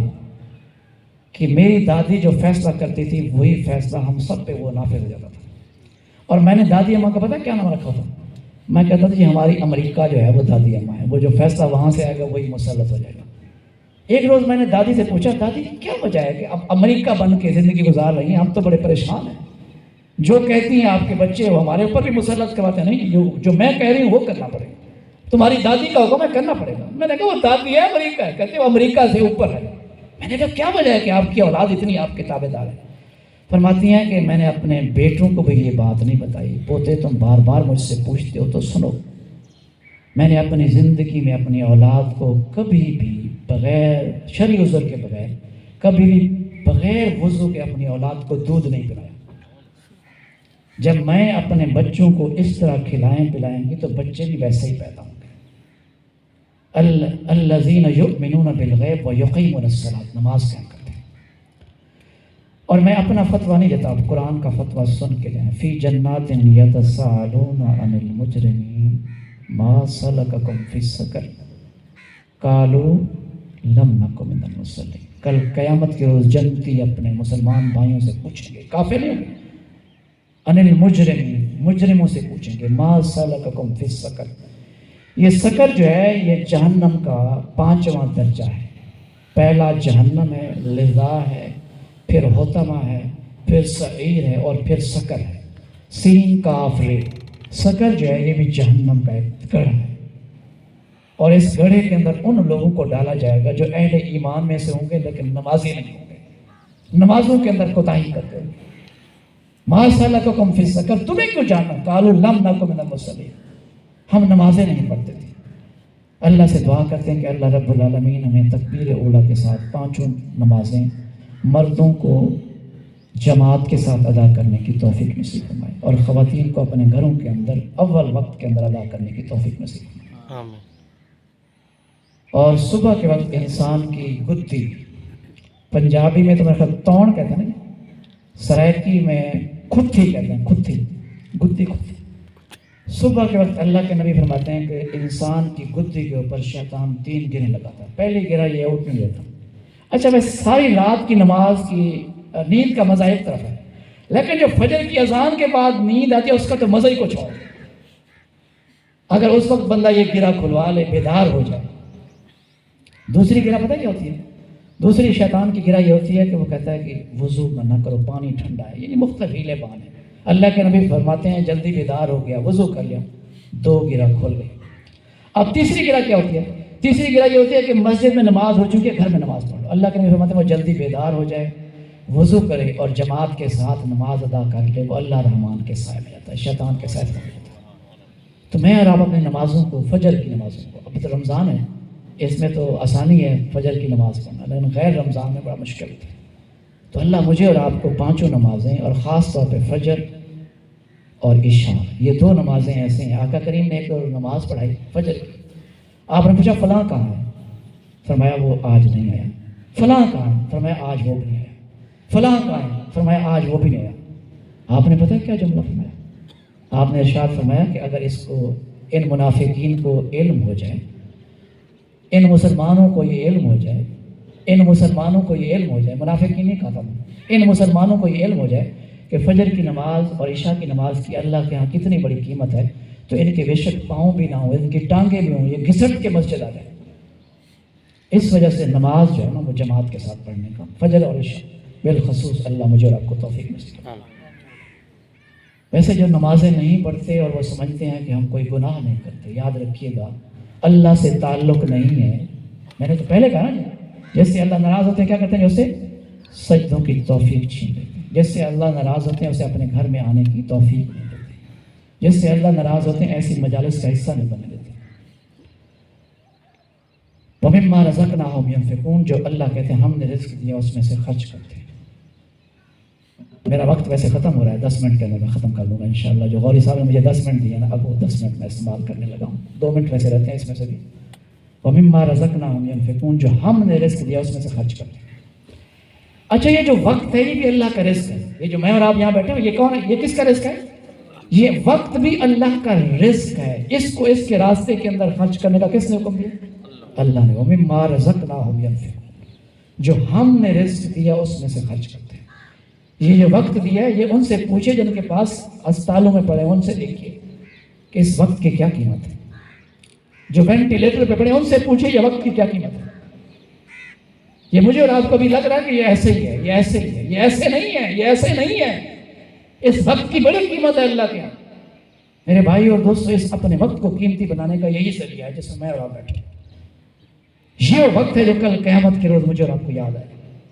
کہ میری دادی جو فیصلہ کرتی تھی وہی فیصلہ ہم سب پہ وہ نافذ ہو جاتا تھا. اور میں نے دادی اماں کا پتہ کیا نام رکھا تھا؟ میں کہتا تھا جی ہماری امریکہ جو ہے وہ دادی اماں ہے، وہ جو فیصلہ وہاں سے آئے گا وہی مسلط ہو جائے گا. ایک روز میں نے دادی سے پوچھا، دادی کیا وجہ ہے کہ اب امریکہ بن کے زندگی گزار رہی ہیں، ہم تو بڑے پریشان ہیں، جو کہتی ہیں آپ کے بچے وہ ہمارے اوپر بھی مسلط کرواتے ہیں. نہیں، جو میں کہہ رہی ہوں وہ کرنا پڑے گا، تمہاری دادی کا حکم ہے کرنا پڑے گا. میں نے کہا وہ دادی ہے امریکہ ہے، کہتے وہ امریکہ سے اوپر ہے. میں نے کہا کیا وجہ ہے کہ آپ کی اولاد اتنی آپ کے تابع دار ہے؟ فرماتی ہیں کہ میں نے اپنے بیٹوں کو بھی یہ بات نہیں بتائی. پوتے تم بار بار مجھ سے پوچھتے ہو تو سنو، میں نے اپنی زندگی میں اپنی اولاد کو کبھی بھی بغیر شرعی عذر کے بغیر، کبھی بھی بغیر وضو کے اپنی اولاد کو دودھ نہیں پلایا. جب میں اپنے بچوں کو اس طرح کھلائیں پلائیں گی تو بچے بھی ویسے ہی پیدا ہوں گے. الذین یؤمنون بالغیب ویقیمون الصلاۃ، نماز قائم کرتے ہیں. اور میں اپنا فتویٰ نہیں دیتا، آپ قرآن کا فتویٰ سن کے جائیں. فی جنات یتساءلون عن المجرمین ما سلککم فی السقر قالوا لم نک من المصلین. کل قیامت کے روز جنتی اپنے مسلمان بھائیوں سے پوچھیں گے، کافر نہیں ہوں گے، ان المجرمین، مجرموں سے پوچھیں گے، ما سلککم فی السقر. یہ سقر جو ہے یہ جہنم کا 5واں درجہ ہے. پہلا جہنم ہے، لظا ہے، پھر حطمہ ہے، پھر سعیر ہے، اور پھر سقر ہے. سین کاف ر. سقر جو ہے یہ بھی جہنم کا ایک گڑھ ہے، اور اس گڑھے کے اندر ان لوگوں کو ڈالا جائے گا جو اہل ایمان میں سے ہوں گے لیکن نمازی نہیں ہوں گے، نمازوں کے اندر کوتاہی کرتے ہیں. ما سلککم فی السقر، تمہیں کیوں جاننا؟ قالوا لم نک من المصلین، ہم نمازیں نہیں پڑھتے تھے. اللہ سے دعا کرتے ہیں کہ اللہ رب العالمین ہمیں تکبیر اولا کے ساتھ 5 نمازیں مردوں کو جماعت کے ساتھ ادا کرنے کی توفیق نصیب فرمائے، اور خواتین کو اپنے گھروں کے اندر اول وقت کے اندر ادا کرنے کی توفیق نصیب فرمائے. آمین. اور صبح کے وقت انسان کی گدی، پنجابی میں تو میرے خیال توڑ کہتے ہیں، سرائکی میں کھتھی کہتے ہیں، کھتھی، گدی کھتھی. صبح کے وقت اللہ کے نبی فرماتے ہیں کہ انسان کی گدی کے اوپر شیطان 3 گریں لگاتا ہے. پہلی گرہ یہ اٹھ نہیں دیتا. اچھا میں ساری رات کی نماز کی نیند کا مزہ ایک طرف ہے، لیکن جو فجر کی اذان کے بعد نیند آتی ہے اس کا تو مزہ ہی کچھ اور. اگر اس وقت بندہ یہ گرہ کھلوا لے، بیدار ہو جائے. دوسری گرہ پتہ کیا ہوتی ہے؟ دوسری شیطان کی گرہ یہ ہوتی ہے کہ وہ کہتا ہے کہ وضو نہ کرو، پانی ٹھنڈا ہے. یعنی مختلف ہیلے بہانے. اللہ کے نبی فرماتے ہیں جلدی بیدار ہو گیا، وضو کر لیا، 2 گرہ کھل گئی. اب تیسری گرہ کیا ہوتی ہے؟ تیسری گرہ یہ ہوتی ہے کہ مسجد میں نماز ہو چکی ہے، گھر میں نماز پڑھو. اللہ کے نبی فرماتے ہیں وہ جلدی بیدار ہو جائے، وضو کرے اور جماعت کے ساتھ نماز ادا کر لے، وہ اللہ رحمان کے سائے میں جاتا ہے، شیطان کے سائے میں جاتا ہے. تو میں اور آپ اپنی نمازوں کو، فجر کی نمازوں کو، اب تو رمضان ہے اس میں تو آسانی ہے فجر کی نماز پڑھنا، لیکن غیر رمضان میں بڑا مشکل ہے. تو اللہ مجھے اور آپ کو 5 نمازیں، اور خاص طور پہ فجر اور عشاء، یہ 2 نمازیں ایسے ہیں. آقا کریم نے ایک نماز پڑھائی فجر کی. آپ نے پوچھا فلاں کہاں ہے؟ فرمایا وہ آج نہیں آیا. فلاں کہاں ہے؟ فرمایا آج وہ بھی نہیں آیا. فلاں کہاں ہے؟ فرمایا آج وہ بھی نہیں آیا. آپ نے پتہ کیا جملہ فرمایا؟ آپ نے ارشاد فرمایا کہ اگر اس کو، ان منافقین کو علم ہو جائے، ان مسلمانوں کو یہ علم ہو جائے، ان مسلمانوں کو یہ علم ہو جائے، منافقین نہیں کہتا ہوں، ان مسلمانوں کو یہ علم ہو جائے کہ فجر کی نماز اور عشاء کی نماز کی اللہ کے ہاں کتنی بڑی قیمت ہے، تو ان کے بے شک پاؤں بھی نہ ہوں، ان کی ٹانگیں بھی ہوں، یہ گھسٹ کے مسجد آ جائیں. اس وجہ سے نماز جو ہے نا وہ جماعت کے ساتھ پڑھنے کا، فجر اور عشاء بالخصوص، اللہ مجھے اور آپ کو توفیق نصیب کرے. ویسے جو نمازیں نہیں پڑھتے اور وہ سمجھتے ہیں کہ ہم کوئی گناہ نہیں کرتے، یاد رکھیے گا اللہ سے تعلق نہیں ہے، میں نے تو پہلے کہا نا جی، جیسے اللہ ناراض ہوتے ہیں کیا کرتے ہیں؟ اسے سجدوں کی توفیق چھین لیتے ہیں۔ جیسے اللہ ناراض ہوتے ہیں اسے اپنے گھر میں آنے کی توفیق نہیں دیتے، جیسے اللہ ناراض ہوتے ہیں ایسی مجالس کا حصہ نہیں بننے دیتے۔ وَمِمَّا رَزَقْنَاهُمْ يُنْفِقُونَ، جو اللہ کہتے ہیں ہم نے رزق دیا اس میں سے خرچ کرتے ہیں۔ میرا وقت ویسے ختم ہو رہا ہے، 10 منٹ کے اندر میں ختم کر دوں گا انشاءاللہ۔ جو غوری صاحب نے مجھے 10 منٹ دیے نا، اب وہ 10 منٹ میں استعمال کرنے لگا ہوں، 2 منٹ ویسے رہتے ہیں اس میں سے بھی۔ وَمِمَّا رَزَقْنَاهُمْ يُنْفِقُونَ، جو ہم نے رزق دیا اس میں سے خرچ کرتے ہیں۔ اچھا یہ جو وقت ہے یہ بھی اللہ کا رزق ہے، یہ جو میں اور آپ یہاں بیٹھے ہو یہ کون ہے؟ یہ کس کا رزق ہے؟ یہ وقت بھی اللہ کا رزق ہے، اس کو اس کے راستے کے اندر خرچ کرنے کا کس نے حکم دیا؟ اللہ نے۔ وَمِمَّا رَزَقْنَاهُمْ يُنْفِقُونَ، جو ہم نے رزق دیا اس میں سے خرچ کرتے ہیں۔ یہ جو وقت دیا ہے یہ ان سے پوچھے جن کے پاس اسپتالوں میں پڑے، ان سے دیکھیے کہ اس وقت کی کیا قیمت ہے۔ جو وینٹیلیٹر پہ پڑے ان سے پوچھے یہ وقت کی کیا قیمت ہے۔ یہ مجھے اور آپ کو بھی لگ رہا ہے کہ یہ ایسے ہی ہے، یہ ایسے ہی ہے، یہ ایسے نہیں ہے، یہ ایسے نہیں ہے۔ اس وقت کی بڑی قیمت ہے اللہ کے یہاں۔ میرے بھائی اور دوستو، اس اپنے وقت کو قیمتی بنانے کا یہی ذریعہ ہے جس میں اور آپ بیٹھے۔ یہ وقت ہے جو کل قیامت کے روز مجھے اور آپ کو یاد آئے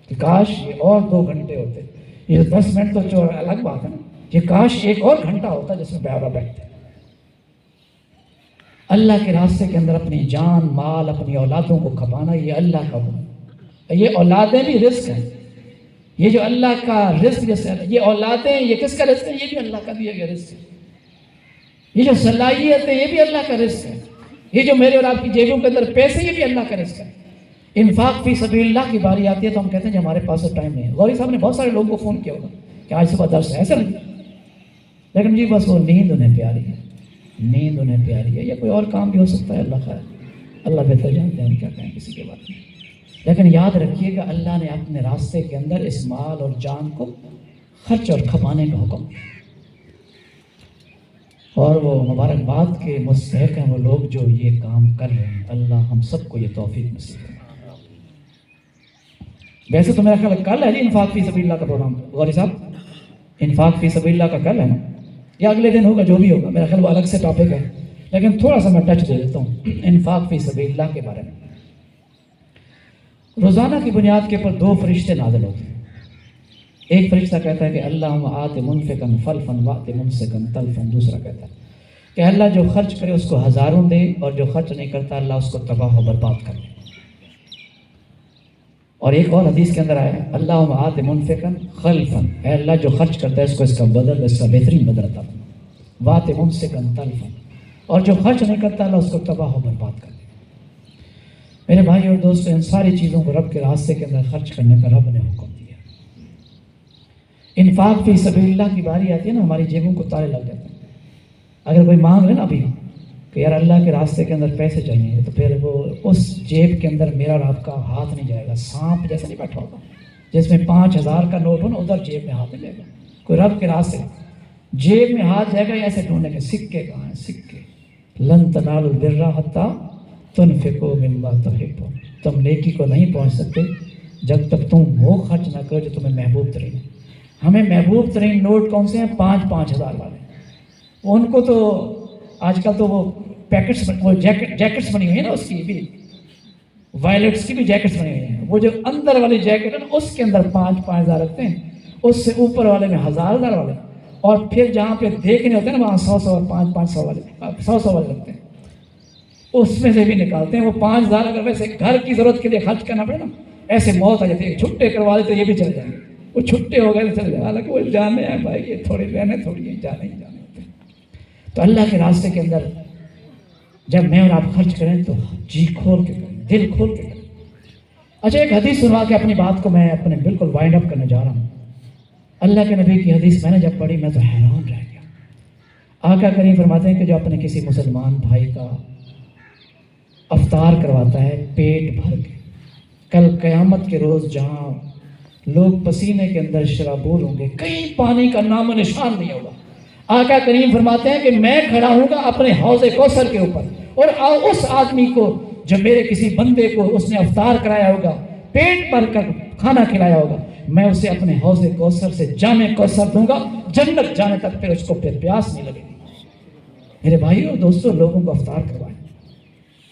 کہ کاش یہ اور 2 گھنٹے ہوتے۔ یہ 10 منٹ تو جو الگ بات ہے نا، یہ کاش ایک اور گھنٹہ ہوتا جس میں بیٹھتے۔ اللہ کے راستے کے اندر اپنی جان مال اپنی اولادوں کو کھپانا یہ اللہ کا حکم ہے۔ یہ اولادیں بھی رزق ہیں، یہ جو اللہ کا رزق جیسے یہ اولادیں یہ کس کا رزق ہے؟ یہ بھی اللہ کا دیا گیا رزق ہے۔ یہ جو صلاحیت ہے یہ بھی اللہ کا رزق ہے۔ یہ جو میرے اور آپ کی جیبوں کے اندر پیسے یہ بھی اللہ کا رزق ہے۔ انفاق فی سبیل اللہ کی باری آتی ہے تو ہم کہتے ہیں کہ ہمارے پاس ٹائم نہیں ہے۔ غوری صاحب نے بہت سارے لوگوں کو فون کیا ہوگا کہ آج صبح درس ہے، ایسا نہیں، لیکن جی بس وہ نیند انہیں پیاری ہے، نیند انہیں پیاری ہے، یا کوئی اور کام بھی ہو سکتا ہے، اللہ خیر، اللہ بہتر جانتے ہیں ہم کیا کہیں کسی کے بارے میں۔ لیکن یاد رکھیے کہ اللہ نے اپنے راستے کے اندر اس مال اور جان کو خرچ اور کھپانے کا حکم دیا، اور وہ مبارکباد کے مستحق ہیں وہ لوگ جو یہ کام کر رہے ہیں۔ اللہ ہم سب کو یہ توفیق نصیب کرے۔ ویسے تو میرا خیال ہے کل ہے جی انفاق فی سبیل اللہ کا پروگرام، غوری صاحب انفاق فی سبیل اللہ کا کل ہے نا، یا اگلے دن ہوگا، جو بھی ہوگا، میرا خیال وہ الگ سے ٹاپک ہے، لیکن تھوڑا سا میں ٹچ دے دیتا ہوں انفاق فی سبیل اللہ کے بارے میں۔ روزانہ کی بنیاد کے اوپر 2 فرشتے نازل ہوتے ہیں۔ ایک فرشتہ کہتا ہے کہ اللہم آت منفقا خلفا وآت ممسکا تلفا، دوسرا کہتا ہے کہ اللہ جو خرچ کرے اس کو ہزاروں دے، اور جو خرچ نہیں کرتا اللہ اس کو تباہ و برباد کر دے۔ اور ایک اور حدیث کے اندر آیا ہے اللہم آت منفقا خلفا، اے اللہ جو خرچ کرتا ہے اس کو اس کا بدل، اس کا بہترین بدل عطا فرما، وآت ممسکا تلفا، اور جو خرچ نہیں کرتا اللہ اس کو تباہ و برباد کر دے۔ میرے بھائی اور دوستو، ان ساری چیزوں کو رب کے راستے کے اندر خرچ کرنے کا رب نے حکم دیا۔ انفاق فی سبیل اللہ کی باری آتی ہے نا، ہماری جیبوں کو تالے لگ جاتے ہیں۔ اگر کوئی مانگ لے نا ابھی کہ یار اللہ کے راستے کے اندر پیسے چاہیے، تو پھر وہ اس جیب کے اندر میرا اور آپ کا ہاتھ نہیں جائے گا، سانپ جیسا نہیں بیٹھا ہوگا جس میں 5000 کا نوٹ ہو نا، ادھر جیب میں ہاتھ نہیں جائے گا۔ کوئی رب کے راستے جیب میں ہاتھ جائے گا، ایسے ڈھونڈنے کے سکے کہاں ہیں، سکے۔ لن تنالوا البر حتی تنفقوا مما تحبون، تم نیکی کو نہیں پہنچ سکتے جب تک تم وہ خرچ نہ کرو جو تمہیں محبوب ترین ہے۔ ہمیں محبوب ترین نوٹ کون سے ہیں؟ 5,000 والے۔ ان کو تو آج کل تو وہ پیکٹس، وہ جیکٹس بنی ہوئی ہیں نا، اس کی بھی وائلٹس کی بھی جیکٹس بنی ہوئی ہیں، وہ جو اندر والی جیکٹ ہے نا اس کے اندر 5,000 رکھتے ہیں، اس سے اوپر والے میں 1,000 والے، اور پھر جہاں پہ دیکھنے ہوتے ہیں نا وہاں 100 اور 500 والے 100 والے رکھتے ہیں، اس میں سے بھی نکالتے ہیں۔ وہ 5,000 اگر ویسے گھر کی ضرورت کے لیے خرچ کرنا پڑے نا، ایسے موت آ جاتی ہے، چھٹے کروا دیتے یہ بھی چل جائیں گے، وہ چھٹے ہو گئے تو چل جائیں، حالانکہ وہ جانے ہیں بھائی، یہ تھوڑے رہنے تھوڑی ہیں، جانے ہی جانے ہوتے ہیں۔ تو اللہ کے راستے کے اندر جب میں اور آپ خرچ کریں تو جی کھول کے کریں، دل کھول کے کریں۔ اچھا ایک حدیث سنوا کے اپنی بات کو میں اپنے بالکل وائنڈ اپ کرنے جا رہا ہوں۔ اللہ کے نبی کی حدیث میں نے جب پڑھی میں تو حیران رہ گیا۔ آقا کریم فرماتے ہیں کہ جو اپنے کسی مسلمان بھائی کا افطار کرواتا ہے پیٹ بھر کے، کل قیامت کے روز جہاں لوگ پسینے کے اندر شرابور ہوں گے، کہیں پانی کا نام و نشان نہیں ہوگا، آقا کریم فرماتے ہیں کہ میں کھڑا ہوں گا اپنے حوض کوثر کے اوپر، اور اس آدمی کو جو میرے کسی بندے کو اس نے افطار کرایا ہوگا، پیٹ بھر کر کھانا کھلایا ہوگا، میں اسے اپنے حوض کوثر سے جام کوثر دوں گا، جنت جانے تک پھر اس کو پھر پیاس نہیں لگے گی۔ میرے بھائیو دوستو، لوگوں کو افطار کروائیں،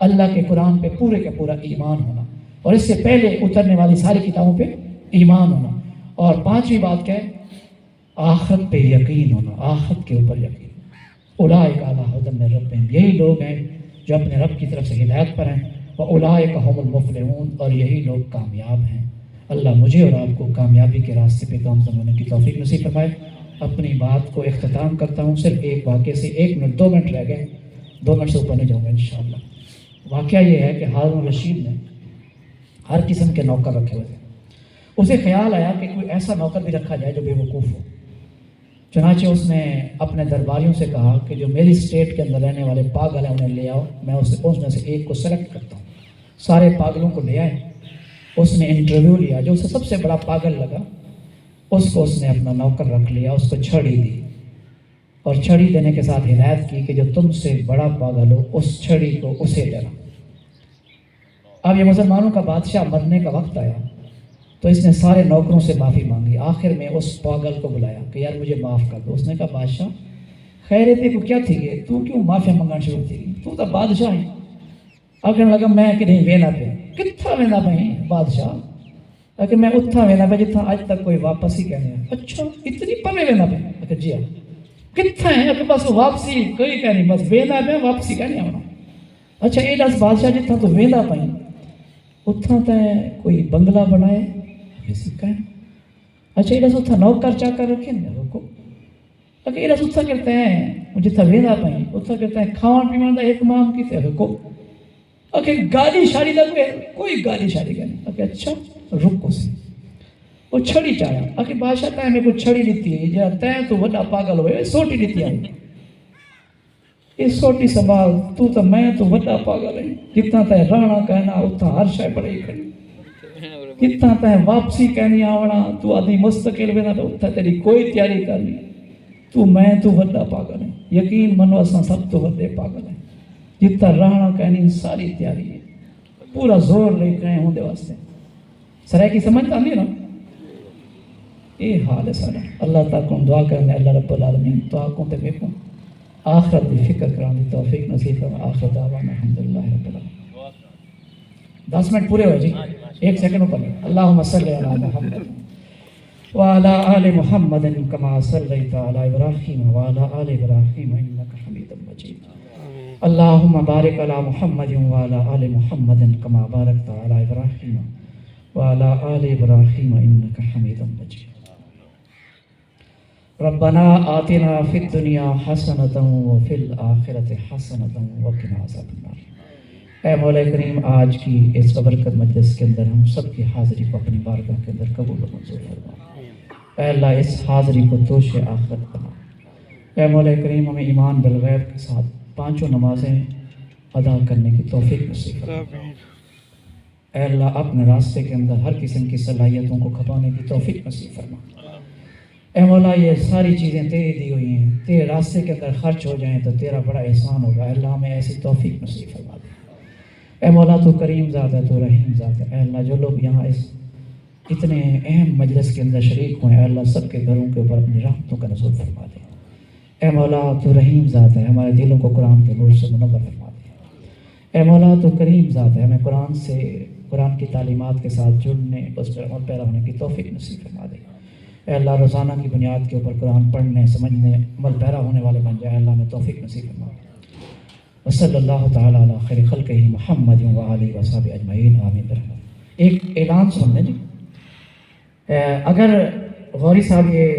اللہ کے قرآن پہ پورے کا پورا ایمان ہونا، اور اس سے پہلے اترنے والی ساری کتابوں پہ ایمان ہونا، اور پانچویں بات کیا ہے؟ آخرت پہ یقین ہونا، آخرت کے اوپر یقین۔ اولئک علی ھدی من ربہم، یہی لوگ ہیں جو اپنے رب کی طرف سے ہدایت پر ہیں، واولئک ھم المفلحون، اور یہی لوگ کامیاب ہیں۔ اللہ مجھے اور آپ کو کامیابی کے راستے پہ گامزن ہونے کی توفیق نصیب فرمائے۔ اپنی بات کو اختتام کرتا ہوں صرف ایک واقعے سے، 1 منٹ 2 منٹ رہ گئے، 2 منٹ سے اوپر نہیں جاؤں گا انشاءاللہ۔ واقعہ یہ ہے کہ ہارون رشید نے ہر قسم کے نوکر رکھے ہوئے تھے، اسے خیال آیا کہ کوئی ایسا نوکر بھی رکھا جائے جو بے وقوف ہو۔ چنانچہ اس نے اپنے درباریوں سے کہا کہ جو میری اسٹیٹ کے اندر رہنے والے پاگل ہیں انہیں لے آؤ، میں اس میں سے ایک کو سلیکٹ کرتا ہوں۔ سارے پاگلوں کو لے آئے، اس نے انٹرویو لیا، جو اسے سب سے بڑا پاگل لگا اس کو اس نے اپنا نوکر رکھ لیا، اس کو چھڑی دی، اور چھڑی دینے کے ساتھ ہدایت کی کہ جو تم سے بڑا پاگل ہو اس چھڑی کو اسے دینا۔ اب یہ مسلمانوں کا بادشاہ مرنے کا وقت آیا تو اس نے سارے نوکروں سے معافی مانگی، آخر میں اس پاگل کو بلایا کہ یار مجھے معاف کر دو۔ اس نے کہا بادشاہ خیریت کو کیا تھی گئے، تو کیوں معافی مانگنا شروع تھی، تو بادشاہ ہے۔ اب کہنے لگا میں کہ نہیں وینا پہ کتھا وینا پہ بادشاہ، کہ میں اتھا وینا پہ جتنا آج تک کوئی واپس ہی کہنے ہیں۔ اچھا اتنی پوے وینا پہ؟ کہ جی ہاں۔ کتھا ہے؟ کہ بس واپسی کوئی کہہ نہیں، بس وینا پہ واپسی کہنے آنا۔ اچھا یہ دس بادشاہ جتنا تو وینا پہ اتھا تے کوئی بنگلہ بنائے کہیں۔ اچھا یہ دس اتھا نوکر چاکر رکھے کو، اگر یہ دس اتھا کرتے ہیں جتنا وینا پہ اتھا کرتے ہیں کھاون پیون دا اہتمام کیتے کو، اگر گالی شاڑی لگے کوئی گالی شاڑی کا نہیں۔ اگر اچھا رکو سی وہ چھڑی چاہیا، اگر بادشاہ تائیں میں کوئی چھڑی لیتی ہے جہاں تائیں تو وڈا پاگل ہوئے سوٹی لیتی ہے، یہ سوٹی سنبھال تو میں تو وڈا پاگل ہے، جتنا تائیں رہنا کہنا اتنا ہر شے پڑے ہی کھڑی، جتنا تائیں واپسی کہنی آونا تو آدھی مستقل بنا تو اتنا تیری کوئی تیاری کرنی، تو میں تو وڈا پاگل ہے۔ یقین منو اساں سب تو وڈے پاگل ہیں، جتنا رہنا کہنی ساری تیاری ہے، پورا زور لے گئے ہوں دے واسطے۔ سرائے کی سمجھ آندی نا؟ یہ حال ہے سارا۔ اللہ تعالیٰ کو دعا کرنے اللہ رب العالمین دعا کو تے بیکوں آخرت دی فکر کران دی توفیق نصیب فرما۔ آخر دعوانا الحمدللہ رب العالمین۔ 10 منٹ پورے ہوئے جی، 1 سیکنڈ اوپر۔ اللہم صلی علی محمد وعلی آل محمد کما صلیت علی ابراہیم وعلی آل ابراہیم انک حمید مجید۔ اللہم بارک علی محمد وعلی آل محمد کما بارکت علی ابراہیم وعلی آل ابراہیم انک حمید مجید۔ ربنا آتنا فی الدنیا حسنۃ وفی الآخرۃ حسنۃ وقنا عذاب النار۔ اے مولا کریم آج کی اس بابرکت مجلس کے اندر ہم سب کی حاضری کو اپنی بارگاہ کے اندر قبول و منظور فرما۔ اے اللہ اس حاضری کو توش آخرت بنا۔ اے مولا کریم ہمیں ایمان بالغیب کے ساتھ 5 نمازیں ادا کرنے کی توفیق نصیب فرما۔ اے اللہ اپنے راستے کے اندر ہر قسم کی صلاحیتوں کو کھپانے کی توفیق نصیب فرما۔ اے مولا یہ ساری چیزیں تیری دی ہوئی ہیں، تیرے راستے کے اندر خرچ ہو جائیں تو تیرا بڑا احسان ہوگا۔ اے اللہ ہمیں ایسی توفیق نصیب فرما دے۔ اے مولا تو کریم ذات ہے، تو رحیم ذات ہے۔ اے اللہ جو لوگ یہاں اس اتنے اہم مجلس کے اندر شریک ہوئے ہیں، اے اللہ سب کے گھروں کے اوپر اپنی رحمتوں کا نزول فرما دے۔ اے مولا تو رحیم ذات ہے، ہمارے دلوں کو قرآن کے نور سے منور فرما دے۔ اے مولا تو کریم ذات ہے، ہمیں قرآن کی تعلیمات کے ساتھ جڑنے، اس پر عمل پیرا ہونے کی توفیق نصیب فرما دے۔ اے اللہ روزانہ کی بنیاد کے اوپر قرآن پڑھنے، سمجھنے، عمل پیرا ہونے والے بن جائے۔ اللہ ہمیں توفیق نصیب فرما دے۔ وصلی اللہ تعالیٰ علی خیر خلقہ محمد وآلہ وصحبہ اجمعین آمین برحمتہ۔ ایک اعلان سن لیں جی، اگر غوری صاحب یہ